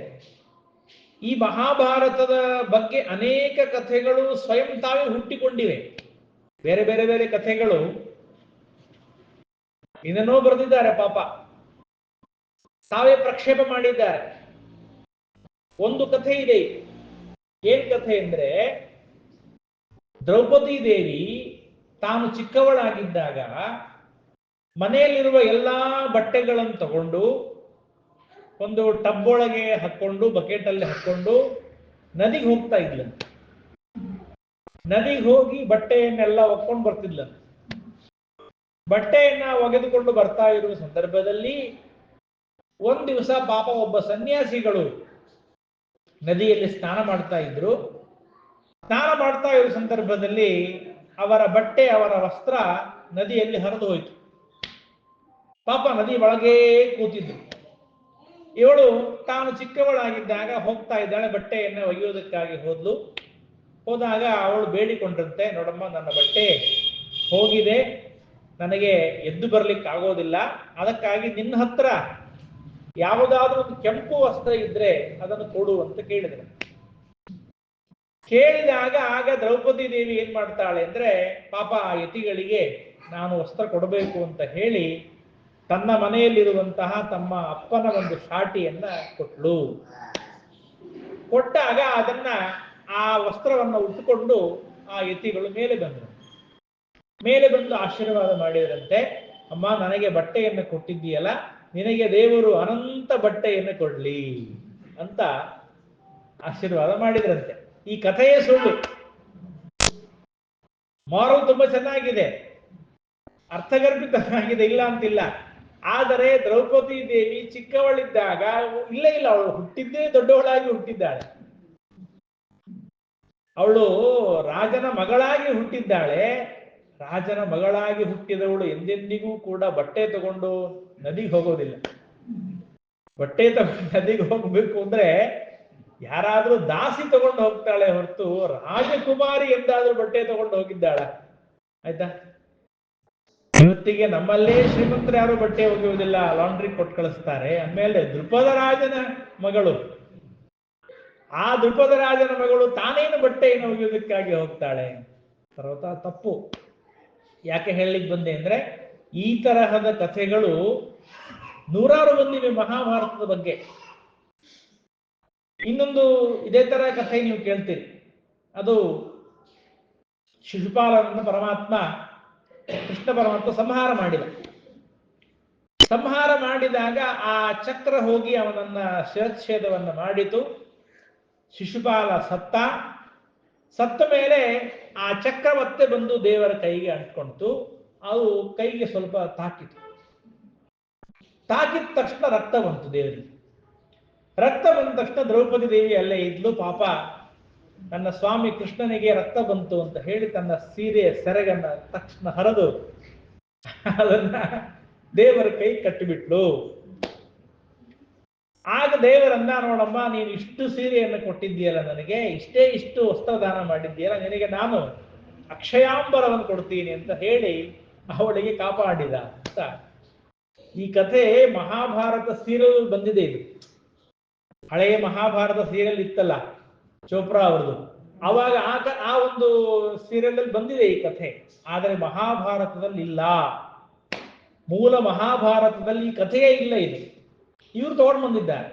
ಈ ಮಹಾಭಾರತದ ಬಗ್ಗೆ ಅನೇಕ ಕಥೆಗಳು ಸ್ವಯಂ ತಾವೇ ಹುಟ್ಟಿಕೊಂಡಿವೆ. ಬೇರೆ ಬೇರೆ ಬೇರೆ ಕಥೆಗಳು ಇನ್ನೇನೋ ಬರೆದಿದ್ದಾರೆ, ಪಾಪ ತಾವೇ ಪ್ರಕ್ಷೇಪ ಮಾಡಿದ್ದಾರೆ. ಒಂದು ಕಥೆ ಇದೆ. ಏನ್ ಕಥೆ ಅಂದ್ರೆ, ದ್ರೌಪದಿ ದೇವಿ ತಾನು ಚಿಕ್ಕವಳಾಗಿದ್ದಾಗ ಮನೆಯಲ್ಲಿರುವ ಎಲ್ಲಾ ಬಟ್ಟೆಗಳನ್ನು ತಗೊಂಡು ಒಂದು ಟಬ್ ಒಳಗೆ ಹಾಕೊಂಡು, ಬಕೆಟ್ ಅಲ್ಲಿ ಹಾಕೊಂಡು ನದಿಗೆ ಹೋಗ್ತಾ ಇದ್ಲಂತೆ. ನದಿಗೆ ಹೋಗಿ ಬಟ್ಟೆಯನ್ನೆಲ್ಲ ಒಕ್ಕೊಂಡು ಬರ್ತಿದ್ಲಂತೆ. ಬಟ್ಟೆಯನ್ನ ಒಗೆದುಕೊಂಡು ಬರ್ತಾ ಇರುವ ಸಂದರ್ಭದಲ್ಲಿ ಒಂದ್ ದಿವಸ ಪಾಪ ಒಬ್ಬ ಸನ್ಯಾಸಿಗಳು ನದಿಯಲ್ಲಿ ಸ್ನಾನ ಮಾಡ್ತಾ ಇದ್ರು. ಸ್ನಾನ ಮಾಡ್ತಾ ಇರುವ ಸಂದರ್ಭದಲ್ಲಿ ಅವರ ಬಟ್ಟೆ, ಅವರ ವಸ್ತ್ರ ನದಿಯಲ್ಲಿ ಹರಿದು ಹೋಯ್ತು. ಪಾಪ ನದಿ ಒಳಗೇ ಕೂತಿದ್ರು. ಇವಳು ತಾನು ಚಿಕ್ಕವಳಾಗಿದ್ದಾಗ ಹೋಗ್ತಾ ಇದ್ದಾಳೆ, ಬಟ್ಟೆಯನ್ನು ಒಗೆಯೋದಕ್ಕಾಗಿ ಹೋದಾಗ ಅವಳು ಬೇಡಿಕೊಂಡ್ರಂತೆ, ನೋಡಮ್ಮ ನನ್ನ ಬಟ್ಟೆ ಹೋಗಿದೆ, ನನಗೆ ಎದ್ದು ಬರ್ಲಿಕ್ಕೆ ಆಗೋದಿಲ್ಲ, ಅದಕ್ಕಾಗಿ ನಿನ್ನ ಹತ್ರ ಯಾವುದಾದ್ರೂ ಒಂದು ಕೆಂಪು ವಸ್ತ್ರ ಇದ್ರೆ ಅದನ್ನು ಕೊಡು ಅಂತ ಕೇಳಿದ್ರು. ಕೇಳಿದಾಗ ಆಗ ದ್ರೌಪದಿ ದೇವಿ ಏನ್ ಮಾಡ್ತಾಳೆ ಅಂದ್ರೆ, ಪಾಪ ಆ ಯತಿಗಳಿಗೆ ನಾನು ವಸ್ತ್ರ ಕೊಡಬೇಕು ಅಂತ ಹೇಳಿ ತನ್ನ ಮನೆಯಲ್ಲಿರುವಂತಹ ತಮ್ಮ ಅಪ್ಪನ ಒಂದು ಶಾಟಿಯನ್ನ ಕೊಟ್ಲು. ಕೊಟ್ಟಾಗ ಅದನ್ನ ಆ ವಸ್ತ್ರವನ್ನ ಉಟ್ಟುಕೊಂಡು ಆ ಯತಿಗಳು ಮೇಲೆ ಬಂದು ಆಶೀರ್ವಾದ ಮಾಡಿದ್ರಂತೆ. ಅಮ್ಮ, ನನಗೆ ಬಟ್ಟೆಯನ್ನು ಕೊಟ್ಟಿದ್ದೀಯಲ್ಲ, ನಿನಗೆ ದೇವರು ಅನಂತ ಬಟ್ಟೆಯನ್ನು ಕೊಡ್ಲಿ ಅಂತ ಆಶೀರ್ವಾದ ಮಾಡಿದ್ರಂತೆ. ಈ ಕಥೆಯೇ ಸುಳ್ಳು. ಮಾರಲ್ ತುಂಬಾ ಚೆನ್ನಾಗಿದೆ, ಅರ್ಥಗರ್ಭಿತವಾಗಿದೆ, ಇಲ್ಲ ಅಂತಿಲ್ಲ. ಆದರೆ ದ್ರೌಪದಿ ದೇವಿ ಚಿಕ್ಕವಳಿದ್ದಾಗ ಇಲ್ಲ ಅವಳು ಹುಟ್ಟಿದ್ದೇ ದೊಡ್ಡವಳಾಗಿ ಹುಟ್ಟಿದ್ದಾಳೆ. ಅವಳು ರಾಜನ ಮಗಳಾಗಿ ಹುಟ್ಟಿದ್ದಾಳೆ. ರಾಜನ ಮಗಳಾಗಿ ಹುಟ್ಟಿದವಳು ಎಂದೆಂದಿಗೂ ಕೂಡ ಬಟ್ಟೆ ತಗೊಂಡು ನದಿಗೆ ಹೋಗೋದಿಲ್ಲ. ಬಟ್ಟೆ ತಗೊಂಡು ನದಿಗೆ ಹೋಗ್ಬೇಕು ಅಂದ್ರೆ ಯಾರಾದ್ರೂ ದಾಸಿ ತಗೊಂಡು ಹೋಗ್ತಾಳೆ ಹೊರತು ರಾಜಕುಮಾರಿ ಎಂದಾದ್ರೂ ಬಟ್ಟೆ ತಗೊಂಡು ಹೋಗಿದ್ದಾಳ? ಆಯ್ತಾ? ಇವತ್ತಿಗೆ ನಮ್ಮಲ್ಲೇ ಶ್ರೀಮಂತರು ಯಾರು ಬಟ್ಟೆ ಒಗೆಯುವುದಿಲ್ಲ, ಲಾಂಡ್ರಿ ಕೊಟ್ಟು ಕಳಿಸ್ತಾರೆ. ಆಮೇಲೆ ದ್ರುಪದ ರಾಜನ ಮಗಳು, ಆ ದ್ರುಪದ ರಾಜನ ಮಗಳು ತಾನೇನು ಬಟ್ಟೆಯನ್ನು ಒಗೆಯೋದಕ್ಕಾಗಿ ಹೋಗ್ತಾಳೆ? ಸರ್ವತಾ ತಪ್ಪು. ಯಾಕೆ ಹೇಳಲಿಕ್ಕೆ ಬಂದೆ ಅಂದ್ರೆ, ಈ ತರಹದ ಕಥೆಗಳು ನೂರಾರು ಬಂದಿವೆ ಮಹಾಭಾರತದ ಬಗ್ಗೆ. ಇನ್ನೊಂದು ಇದೇ ತರ ಕಥೆ ನೀವು ಕೇಳ್ತೀರಿ. ಅದು ಶಿಶುಪಾಲನನ್ನು ಕೃಷ್ಣ ಪರಮಾತ್ಮ ಸಂಹಾರ ಮಾಡಿದಾಗ ಆ ಚಕ್ರ ಹೋಗಿ ಅವನನ್ನ ಶಿರಚ್ಛೇದವನ್ನ ಮಾಡಿತು. ಶಿಶುಪಾಲ ಸತ್ತ ಮೇಲೆ ಆ ಚಕ್ರ ಮತ್ತೆ ಬಂದು ದೇವರ ಕೈಗೆ ಅಂಟ್ಕೊಂತು. ಅದು ಕೈಗೆ ಸ್ವಲ್ಪ ತಾಕಿದ ತಕ್ಷಣ ರಕ್ತ ಬಂತು ದೇವರಿಗೆ. ರಕ್ತ ಬಂದ ತಕ್ಷಣ ದ್ರೌಪದಿ ದೇವಿ ಅಲ್ಲೇ ಇದ್ಲು. ಪಾಪ ನನ್ನ ಸ್ವಾಮಿ ಕೃಷ್ಣನಿಗೆ ರಕ್ತ ಬಂತು ಅಂತ ಹೇಳಿ ತನ್ನ ಸೀರೆಯ ಸೆರಗನ್ನ ತಕ್ಷಣ ಹರಿದು ಅದನ್ನ ದೇವರ ಕೈ ಕಟ್ಟಿಬಿಟ್ಲು. ಆಗ ದೇವರನ್ನ, ನೋಡಮ್ಮ, ನೀನು ಇಷ್ಟು ಸೀರೆಯನ್ನು ಕೊಟ್ಟಿದ್ದೀಯಲ್ಲ, ನನಗೆ ಇಷ್ಟು ವಸ್ತ್ರದಾನ ಮಾಡಿದ್ದೀಯಲ್ಲ, ನಿನಗೆ ನಾನು ಅಕ್ಷಯಾಂಬರವನ್ನು ಕೊಡ್ತೀನಿ ಅಂತ ಹೇಳಿ ಅವಳಿಗೆ ಕಾಪಾಡಿದ ಅಂತ ಈ ಕಥೆ ಮಹಾಭಾರತ ಸೀರಿಯಲ್ ಬಂದಿದೆ. ಇದು ಹಳೆಯ ಮಹಾಭಾರತ ಸೀರಿಯಲ್ ಇತ್ತಲ್ಲ, ಚೋಪ್ರಾ ಅವರದು, ಅವಾಗ ಆ ಒಂದು ಸೀರಿಯಲ್ ಅಲ್ಲಿ ಬಂದಿದೆ ಈ ಕಥೆ. ಆದರೆ ಮಹಾಭಾರತದಲ್ಲಿ ಇಲ್ಲ. ಮೂಲ ಮಹಾಭಾರತದಲ್ಲಿ ಈ ಕಥೆಯೇ ಇಲ್ಲ. ಇದು ಇವ್ರು ತಗೊಂಡು ಬಂದಿದ್ದಾರೆ.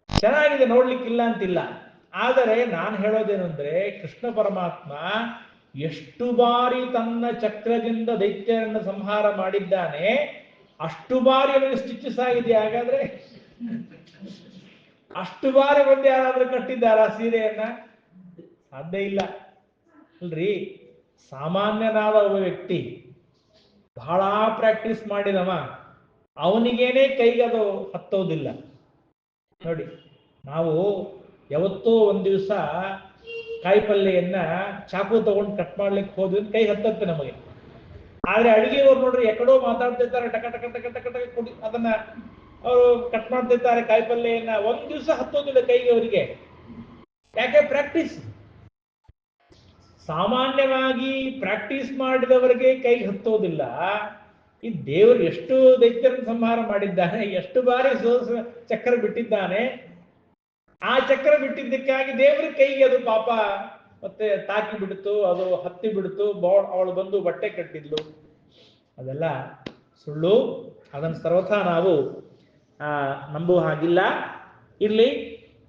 ಚೆನ್ನಾಗಿದೆ, ನೋಡ್ಲಿಕ್ಕಿಲ್ಲ ಅಂತಿಲ್ಲ. ಆದರೆ ನಾನು ಹೇಳೋದೇನೆಂದ್ರೆ, ಕೃಷ್ಣ ಪರಮಾತ್ಮ ಎಷ್ಟು ಬಾರಿ ತನ್ನ ಚಕ್ರದಿಂದ ದೈತ್ಯರನ್ನು ಸಂಹಾರ ಮಾಡಿದ್ದಾನೆ, ಅಷ್ಟು ಬಾರಿ ಅವನಿಗೆ ಸ್ಟಿಚಸ್ ಆಗಿದೆ. ಹಾಗಾದ್ರೆ ಅಷ್ಟು ಬಾರಿ ಬಂದು ಯಾರಾದ್ರೂ ಕಟ್ಟಿದ್ದಾರ ಸೀರೆಯನ್ನ? ಸಾಧ್ಯ ಇಲ್ಲ. ಅಲ್ರಿ, ಸಾಮಾನ್ಯನಾದ ಒಬ್ಬ ವ್ಯಕ್ತಿ ಬಹಳ ಪ್ರಾಕ್ಟೀಸ್ ಮಾಡಿದವ, ಅವನಿಗೇನೆ ಕೈಗದು ಹತ್ತೋದಿಲ್ಲ. ನೋಡಿ, ನಾವು ಯಾವತ್ತೋ ಒಂದ್ ದಿವಸ ಕಾಯಿ ಪಲ್ಲೆಯನ್ನ ಚಾಕು ತಗೊಂಡು ಕಟ್ ಮಾಡ್ಲಿಕ್ಕೆ ಹೋದ್ವಿ, ಕೈ ಹತ್ತತ್ತೆ ನಮಗೆ. ಆದ್ರೆ ಅಡಿಗೆಯವ್ರು ನೋಡ್ರಿ ಎಕಡೋ ಮಾತಾಡ್ತಿರ್ತಾರೆ, ಟಕ ಟಕ ಟಕ ಟಕ ಟಕ ಕುಡಿ ಅದನ್ನ ಅವರು ಕಟ್ ಮಾಡ್ತಿರ್ತಾರೆ ಕಾಯಿ ಪಲ್ಲೆಯನ್ನ. ಒಂದ್ ದಿವಸ ಹತ್ತೋದಿಲ್ಲ ಕೈಗೆ ಅವರಿಗೆ. ಯಾಕೆ? ಪ್ರಾಕ್ಟೀಸ್. ಸಾಮಾನ್ಯವಾಗಿ ಪ್ರಾಕ್ಟೀಸ್ ಮಾಡಿದವರಿಗೆ ಕೈಗೆ ಹತ್ತೋದಿಲ್ಲ. ಈ ದೇವರು ಎಷ್ಟು ದೈತ್ಯರನ್ನು ಸಂಹಾರ ಮಾಡಿದ್ದಾನೆ, ಎಷ್ಟು ಬಾರಿ ಚಕ್ರ ಬಿಟ್ಟಿದ್ದಾನೆ. ಆ ಚಕ್ರ ಬಿಟ್ಟಿದ್ದಕ್ಕಾಗಿ ದೇವರ ಕೈಗೆ ಅದು ಪಾಪ ಮತ್ತೆ ತಾಕಿ ಬಿಡ್ತು, ಅದು ಹತ್ತಿ ಬಿಡ್ತು, ಅವಳು ಬಂದು ಬಟ್ಟೆ ಕಟ್ಟಿದ್ಲು. ಅದೆಲ್ಲ ಸುಳ್ಳು. ಅದನ್ನು ಸರ್ವಥಾ ನಾವು ನಂಬುವ ಹಾಗಿಲ್ಲ. ಇಲ್ಲಿ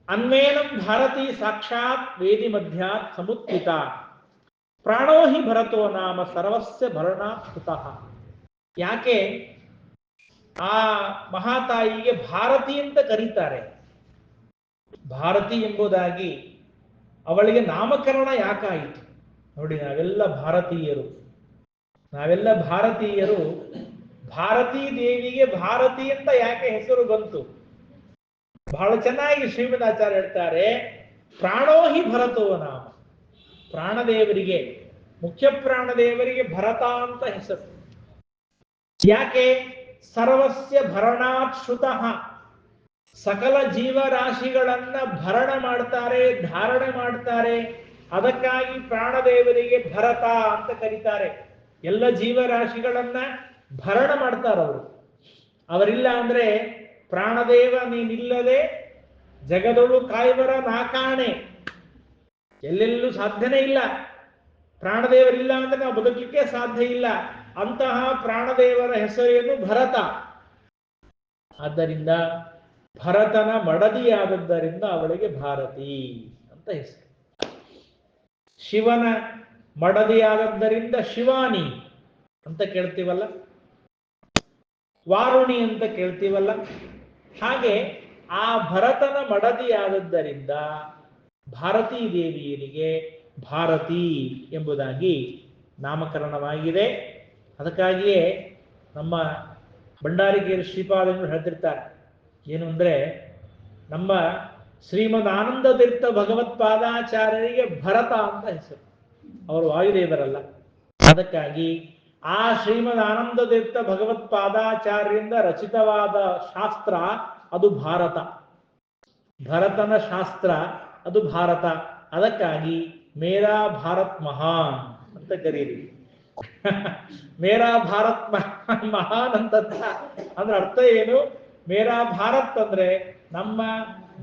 ಅನ್ವೇನಂ ಭಾರತೀ ಸಾಕ್ಷಾತ್ ವೇದಿ ಮಧ್ಯಾತ್ ಸಮುತ್ಥಿತ ಪ್ರಾಣೋ ಹಿ ಭರತೋ ನಾಮ ಸರ್ವಸ್ಯ ಭರಣಾತ್ಕೃತಃ. ಯಾಕೆ ಆ ಮಹಾತಾಯಿಗೆ ಭಾರತಿ ಅಂತ ಕರೀತಾರೆ? ಭಾರತಿ ಎಂಬುದಾಗಿ ಅವಳಿಗೆ ನಾಮಕರಣ ಯಾಕಾಯಿತು? ನೋಡಿ, ನಾವೆಲ್ಲ ಭಾರತೀಯರು. ಭಾರತೀ ದೇವಿಗೆ ಭಾರತಿ ಅಂತ ಯಾಕೆ ಹೆಸರು ಬಂತು? ಬಹಳ ಚೆನ್ನಾಗಿ ಶ್ರೀಮದಾಚಾರ್ಯ ಹೇಳ್ತಾರೆ, ಪ್ರಾಣೋ ಹಿ ಭರತೋ ನಾಮ. ಪ್ರಾಣದೇವರಿಗೆ, ಮುಖ್ಯ ಪ್ರಾಣದೇವರಿಗೆ ಭರತ ಅಂತ ಹೆಸರು. ಯಾಕೆ? ಸರ್ವಸ್ಯ ಭರಣಾತ್ ಶ್ರುತಃ. ಸಕಲ ಜೀವರಾಶಿಗಳನ್ನ ಭರಣ ಮಾಡ್ತಾರೆ, ಧಾರಣೆ ಮಾಡ್ತಾರೆ. ಅದಕ್ಕಾಗಿ ಪ್ರಾಣದೇವರಿಗೆ ಭರತ ಅಂತ ಕರೀತಾರೆ. ಎಲ್ಲ ಜೀವರಾಶಿಗಳನ್ನ ಭರಣ ಮಾಡ್ತಾರವರು. ಅವರಿಲ್ಲ ಅಂದ್ರೆ ಪ್ರಾಣದೇವ ನೀನಿಲ್ಲದೆ ಜಗದೊಳು ಕಾಯ್ವರ ನಾಕಾಣೆ, ಎಲ್ಲೆಲ್ಲೂ ಸಾಧ್ಯನೇ ಇಲ್ಲ. ಪ್ರಾಣದೇವರಿಲ್ಲ ಅಂದ್ರೆ ನಾವು ಬದುಕಲಿಕ್ಕೆ ಸಾಧ್ಯ ಇಲ್ಲ. ಅಂತಹ ಪ್ರಾಣದೇವರ ಹೆಸರೇನು? ಭರತ. ಆದ್ದರಿಂದ ಭರತನ ಮಡದಿಯಾದದ್ದರಿಂದ ಅವಳಿಗೆ ಭಾರತಿ ಅಂತ ಹೆಸರು. ಶಿವನ ಮಡದಿಯಾದದ್ದರಿಂದ ಶಿವಾನಿ ಅಂತ ಕೇಳ್ತೀವಲ್ಲ, ವಾರುಣಿ ಅಂತ ಕೇಳ್ತೀವಲ್ಲ. ಹಾಗೆ ಆ ಭರತನ ಮಡದಿಯಾದದ್ದರಿಂದ ಭಾರತೀ ದೇವಿಯರಿಗೆ ಭಾರತಿ ಎಂಬುದಾಗಿ ನಾಮಕರಣವಾಗಿದೆ. ಅದಕ್ಕಾಗಿಯೇ ನಮ್ಮ ಭಂಡಾರಿಕೇರಿ ಶ್ರೀಪಾದಂಗಳು ಹೇಳ್ತಿರ್ತಾರೆ, ಏನು ಅಂದ್ರೆ ನಮ್ಮ ಶ್ರೀಮದ್ ಆನಂದ ತೀರ್ಥ ಭಗವತ್ಪಾದಾಚಾರ್ಯರಿಗೆ ಭರತ ಅಂತ ಹೆಸರು. ಅವರು ವಾಯುದೇವರಲ್ಲ. ಅದಕ್ಕಾಗಿ ಆ ಶ್ರೀಮದ್ ಆನಂದ ತೀರ್ಥ ಭಗವತ್ಪಾದಾಚಾರ್ಯರಿಂದ ರಚಿತವಾದ ಶಾಸ್ತ್ರ ಅದು ಭಾರತ. ಭರತನ ಶಾಸ್ತ್ರ ಅದು ಭಾರತ. ಅದಕ್ಕಾಗಿ ಮೇರಾ ಭಾರತ್ ಮಹಾನ್ ಅಂತ ಕರೀರಿ. ಮೇರಾ ಭಾರತ್ ಮಹಾನ್ ಅಂತ ಅಂದ್ರೆ ಅರ್ಥ ಏನು? ಮೇರಾ ಭಾರತ್ ಅಂದ್ರೆ ನಮ್ಮ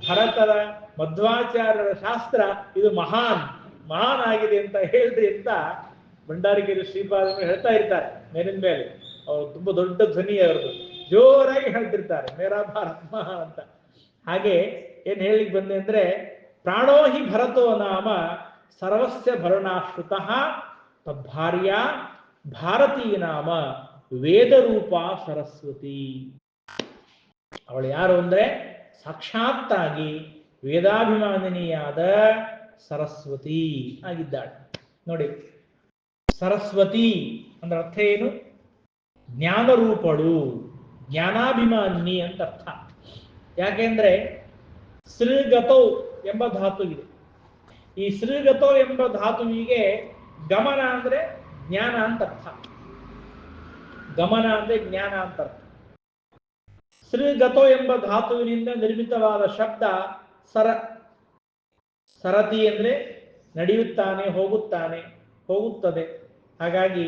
ಭರತರ ಮಧ್ವಾಚಾರ್ಯರ ಶಾಸ್ತ್ರ ಇದು ಮಹಾನ್ ಆಗಿದೆ ಅಂತ ಹೇಳ್ರಿ ಅಂತ ಭಂಡಾರಿಕೇರಿ ಶ್ರೀಪಾದಂಗಳು ಹೇಳ್ತಾ ಇರ್ತಾರೆ. ಮೇಲಿನ ಮೇಲೆ ಅವರು ತುಂಬಾ ದೊಡ್ಡ ಧ್ವನಿ ಅವರದು, ಜೋರಾಗಿ ಹೇಳ್ತಿರ್ತಾರೆ ಮೇರಾ ಭಾರತ್ ಮಹಾನ್ ಅಂತ. ಹಾಗೆ ಏನ್ ಹೇಳಿಕ್ ಬಂದೆ ಅಂದ್ರೆ, ಪ್ರಾಣೋ ಹಿ ಭರತೋ ನಾಮ ಸರ್ವಸ್ಯ ಭರಣಾಶ್ರುತಃ ತದ್ಭಾರ್ಯ ಭಾರತೀ ನಾಮ ವೇದರೂಪ ಸರಸ್ವತಿ. ಅವಳು ಯಾರು ಅಂದ್ರೆ ಸಾಕ್ಷಾತ್ತಾಗಿ ವೇದಾಭಿಮಾನಿನಿಯಾದ ಸರಸ್ವತಿ ಆಗಿದ್ದಾಳೆ. ನೋಡಿ, ಸರಸ್ವತಿ ಅಂದ್ರೆ ಅರ್ಥ ಏನು? ಜ್ಞಾನರೂಪಳು, ಜ್ಞಾನಾಭಿಮಾನಿ ಅಂತ ಅರ್ಥ. ಯಾಕೆಂದ್ರೆ ಸೃಗತೋ ಎಂಬ ಧಾತು ಇದೆ. ಈ ಸೃಗತೋ ಎಂಬ ಧಾತುವಿಗೆ ಗಮನ ಅಂದ್ರೆ ಜ್ಞಾನ ಅಂತ ಅರ್ಥ. ಗಮನ ಅಂದ್ರೆ ಜ್ಞಾನ ಅಂತ ಅರ್ಥ. ಸೃಗತೋ ಎಂಬ ಧಾತುವಿನಿಂದ ನಿರ್ಮಿತವಾದ ಶಬ್ದ ಸರ. ಸರತಿ ಅಂದ್ರೆ ನಡೆಯುತ್ತಾನೆ, ಹೋಗುತ್ತದೆ. ಹಾಗಾಗಿ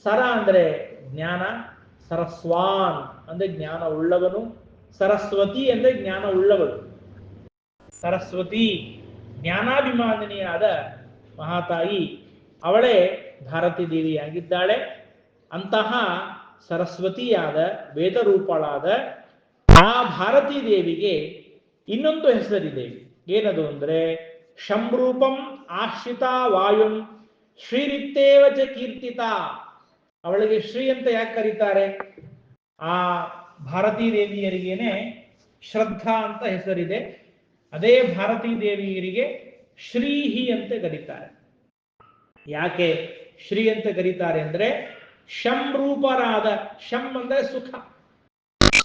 ಸರ ಅಂದ್ರೆ ಜ್ಞಾನ, ಸರಸ್ವಾನ್ ಅಂದ್ರೆ ಜ್ಞಾನ ಉಳ್ಳವನು, ಸರಸ್ವತಿ ಅಂದ್ರೆ ಜ್ಞಾನ ಉಳ್ಳವಳು. ಸರಸ್ವತಿ ಜ್ಞಾನಾಭಿಮಾನಿನಿಯಾದ ಮಹಾತಾಯಿ, ಅವಳೇ ಭಾರತೀ ದೇವಿಯಾಗಿದ್ದಾಳೆ. ಅಂತಹ ಸರಸ್ವತಿಯಾದ ವೇದರೂಪಳಾದ ಆ ಭಾರತೀ ದೇವಿಗೆ ಇನ್ನೊಂದು ಹೆಸರಿದೆ. ಏನದು ಅಂದ್ರೆ ಶಂರೂಪಂ ಆಶ್ರಿತ ವಾಯುಂ ಶ್ರೀರಿತ್ತೇವಚ ಕೀರ್ತಿತ. ಅವಳಿಗೆ ಶ್ರೀ ಅಂತ ಯಾಕೆ ಕರೀತಾರೆ? ಆ ಭಾರತೀ ದೇವಿಯರಿಗೇನೆ ಶ್ರದ್ಧಾ ಅಂತ ಹೆಸರಿದೆ. ಅದೇ ಭಾರತೀ ದೇವಿಯರಿಗೆ ಶ್ರೀಹಿ ಅಂತ ಕರೀತಾರೆ. ಯಾಕೆ ಶ್ರೀ ಅಂತ ಕರೀತಾರೆ ಅಂದ್ರೆ ಶಂ ರೂಪರಾದ, ಶಂ ಅಂದ್ರೆ ಸುಖ,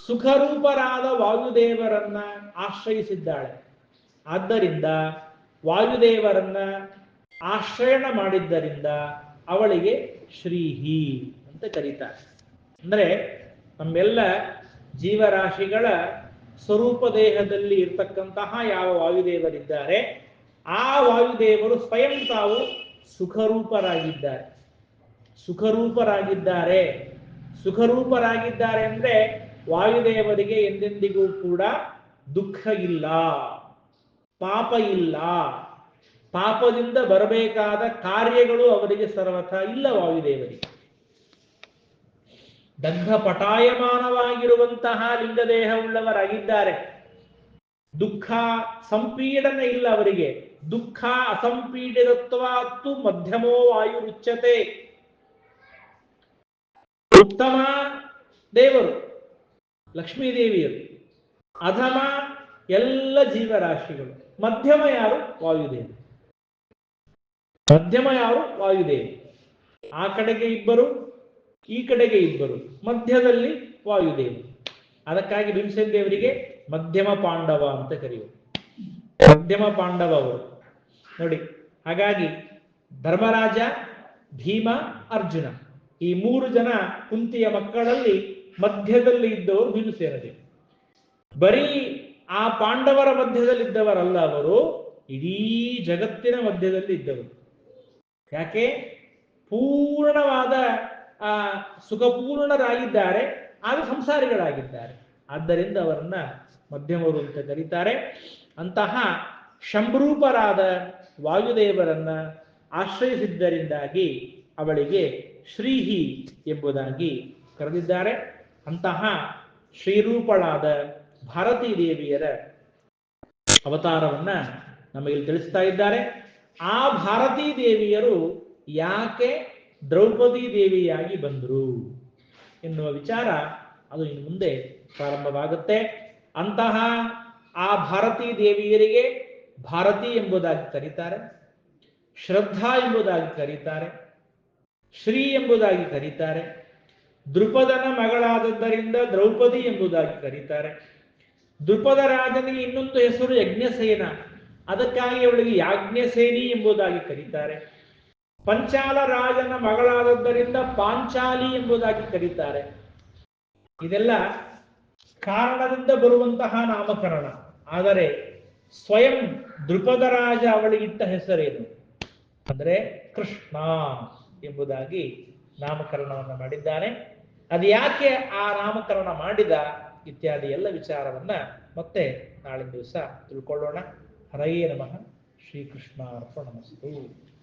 ಸುಖರೂಪರಾದ ವಾಯುದೇವರನ್ನ ಆಶ್ರಯಿಸಿದ್ದಾಳೆ. ಆದ್ದರಿಂದ ವಾಯುದೇವರನ್ನ ಆಶ್ರಯಣ ಮಾಡಿದ್ದರಿಂದ ಅವಳಿಗೆ ಶ್ರೀಹಿ ಅಂತ ಕರೀತಾರೆ. ಅಂದ್ರೆ ನಮ್ಮೆಲ್ಲ ಜೀವರಾಶಿಗಳ ಸ್ವರೂಪ ದೇಹದಲ್ಲಿ ಇರ್ತಕ್ಕಂತಹ ಯಾವ ವಾಯುದೇವರಿದ್ದಾರೆ ಆ ವಾಯುದೇವರು ಸ್ವಯಂ ತಾವು ಸುಖರೂಪರಾಗಿದ್ದಾರೆ. ಸುಖರೂಪರಾಗಿದ್ದಾರೆ, ಸುಖರೂಪರಾಗಿದ್ದಾರೆ ಅಂದ್ರೆ ವಾಯುದೇವರಿಗೆ ಎಂದೆಂದಿಗೂ ಕೂಡ ದುಃಖ ಇಲ್ಲ, ಪಾಪ ಇಲ್ಲ, ಪಾಪದಿಂದ ಬರಬೇಕಾದ ಕಾರ್ಯಗಳು ಅವರಿಗೆ ಸರ್ವಥ ಇಲ್ಲ. ವಾಯುದೇವರಿಗೆ ದಗ್ಧ ಪಟಾಯಮಾನವಾಗಿರುವಂತಹ ಲಿಂಗದೇಹ ಉಳ್ಳವರಾಗಿದ್ದಾರೆ. ದುಃಖ ಸಂಪೀಡನ ಇಲ್ಲ ಅವರಿಗೆ. ದುಃಖ ಅಸಂಪೀಡಿತತ್ವಾತ್ತು ಮಧ್ಯಮೋ ವಾಯು ರುಚ್ಯತೆ. ಉತ್ತಮ ದೇವರು ಲಕ್ಷ್ಮೀದೇವಿಯರು, ಅಧಮ ಎಲ್ಲ ಜೀವರಾಶಿಗಳು, ಮಧ್ಯಮ ಯಾರು? ವಾಯುದೇವರು. ಮಧ್ಯಮ ಯಾರು? ವಾಯುದೇವರು. ಆ ಕಡೆಗೆ ಇಬ್ಬರು, ಈ ಕಡೆಗೆ ಇಬ್ಬರು, ಮಧ್ಯದಲ್ಲಿ ವಾಯುದೇವರು. ಅದಕ್ಕಾಗಿ ಭೀಮಸೇನ ದೇವರಿಗೆ ಮಧ್ಯಮ ಪಾಂಡವ ಅಂತ ಕರೆಯುವರು. ಮಧ್ಯಮ ಪಾಂಡವ ಅವರು ನೋಡಿ. ಹಾಗಾಗಿ ಧರ್ಮರಾಜ, ಭೀಮ, ಅರ್ಜುನ ಈ ಮೂರು ಜನ ಕುಂತಿಯ ಮಕ್ಕಳಲ್ಲಿ ಮಧ್ಯದಲ್ಲಿ ಇದ್ದವರು ಭೀಮಸೇನ ದೇವರು. ಬರೀ ಆ ಪಾಂಡವರ ಮಧ್ಯದಲ್ಲಿದ್ದವರಲ್ಲ, ಅವರು ಇಡೀ ಜಗತ್ತಿನ ಮಧ್ಯದಲ್ಲಿ ಇದ್ದವರು. ಯಾಕೆ? ಪೂರ್ಣವಾದ ಸುಖಪೂರ್ಣರಾಗಿದ್ದಾರೆ, ಆಗ ಸಂಸಾರಿಗಳಾಗಿದ್ದಾರೆ. ಆದ್ದರಿಂದ ಅವರನ್ನ ಮಧ್ಯಮರು ಅಂತ ಕರೀತಾರೆ. ಅಂತಹ ಶಂಭರೂಪರಾದ ವಾಯುದೇವರನ್ನ ಆಶ್ರಯಿಸಿದ್ದರಿಂದಾಗಿ ಅವಳಿಗೆ ಶ್ರೀಹಿ ಎಂಬುದಾಗಿ ಕರೆದಿದ್ದಾರೆ. ಅಂತಹ ಶ್ರೀರೂಪಳಾದ ಭಾರತೀ ದೇವಿಯರ ಅವತಾರವನ್ನ ನಮಗೆ ತಿಳಿಸ್ತಾ ಇದ್ದಾರೆ. ಆ ಭಾರತೀ ದೇವಿಯರು ಯಾಕೆ ದ್ರೌಪದಿ ದೇವಿಯಾಗಿ ಬಂದರು ಎನ್ನುವ ವಿಚಾರ ಅದು ಇನ್ನು ಮುಂದೆ ಪ್ರಾರಂಭವಾಗುತ್ತೆ. ಅಂತಹ ಆ ಭಾರತೀ ದೇವಿಯರಿಗೆ ಭಾರತಿ ಎಂಬುದಾಗಿ ಕರೀತಾರೆ, ಶ್ರದ್ಧಾ ಎಂಬುದಾಗಿ ಕರೀತಾರೆ, ಶ್ರೀ ಎಂಬುದಾಗಿ ಕರೀತಾರೆ. ದೃಪದನ ಮಗಳಾದದ್ದರಿಂದ ದ್ರೌಪದಿ ಎಂಬುದಾಗಿ ಕರೀತಾರೆ. ದೃಪದ ರಾಜನಿಗೆ ಇನ್ನೊಂದು ಹೆಸರು ಯಜ್ಞಸೇನ, ಅದಕ್ಕಾಗಿ ಅವಳಿಗೆ ಯಾಜ್ಞಸೇನಿ ಎಂಬುದಾಗಿ ಕರೀತಾರೆ. ಪಂಚಾಲ ರಾಜನ ಮಗಳಾದದ್ದರಿಂದ ಪಾಂಚಾಲಿ ಎಂಬುದಾಗಿ ಕರೀತಾರೆ. ಇದೆಲ್ಲ ಕಾರಣದಿಂದ ಬರುವಂತಹ ನಾಮಕರಣ. ಆದರೆ ಸ್ವಯಂ ದೃಪದ ರಾಜ ಅವಳಿಗಿಟ್ಟ ಹೆಸರೇನು ಅಂದ್ರೆ ಕೃಷ್ಣ ಎಂಬುದಾಗಿ ನಾಮಕರಣವನ್ನು ಮಾಡಿದ್ದಾನೆ. ಅದು ಯಾಕೆ ಆ ನಾಮಕರಣ ಮಾಡಿದ ಇತ್ಯಾದಿ ಎಲ್ಲ ವಿಚಾರವನ್ನ ಮತ್ತೆ ನಾಳಿನ ದಿವಸ ತಿಳ್ಕೊಳ್ಳೋಣ. ಹರಯೇ ನಮಃ. ಶ್ರೀಕೃಷ್ಣಾರ್ಪಣಮಸ್ತು.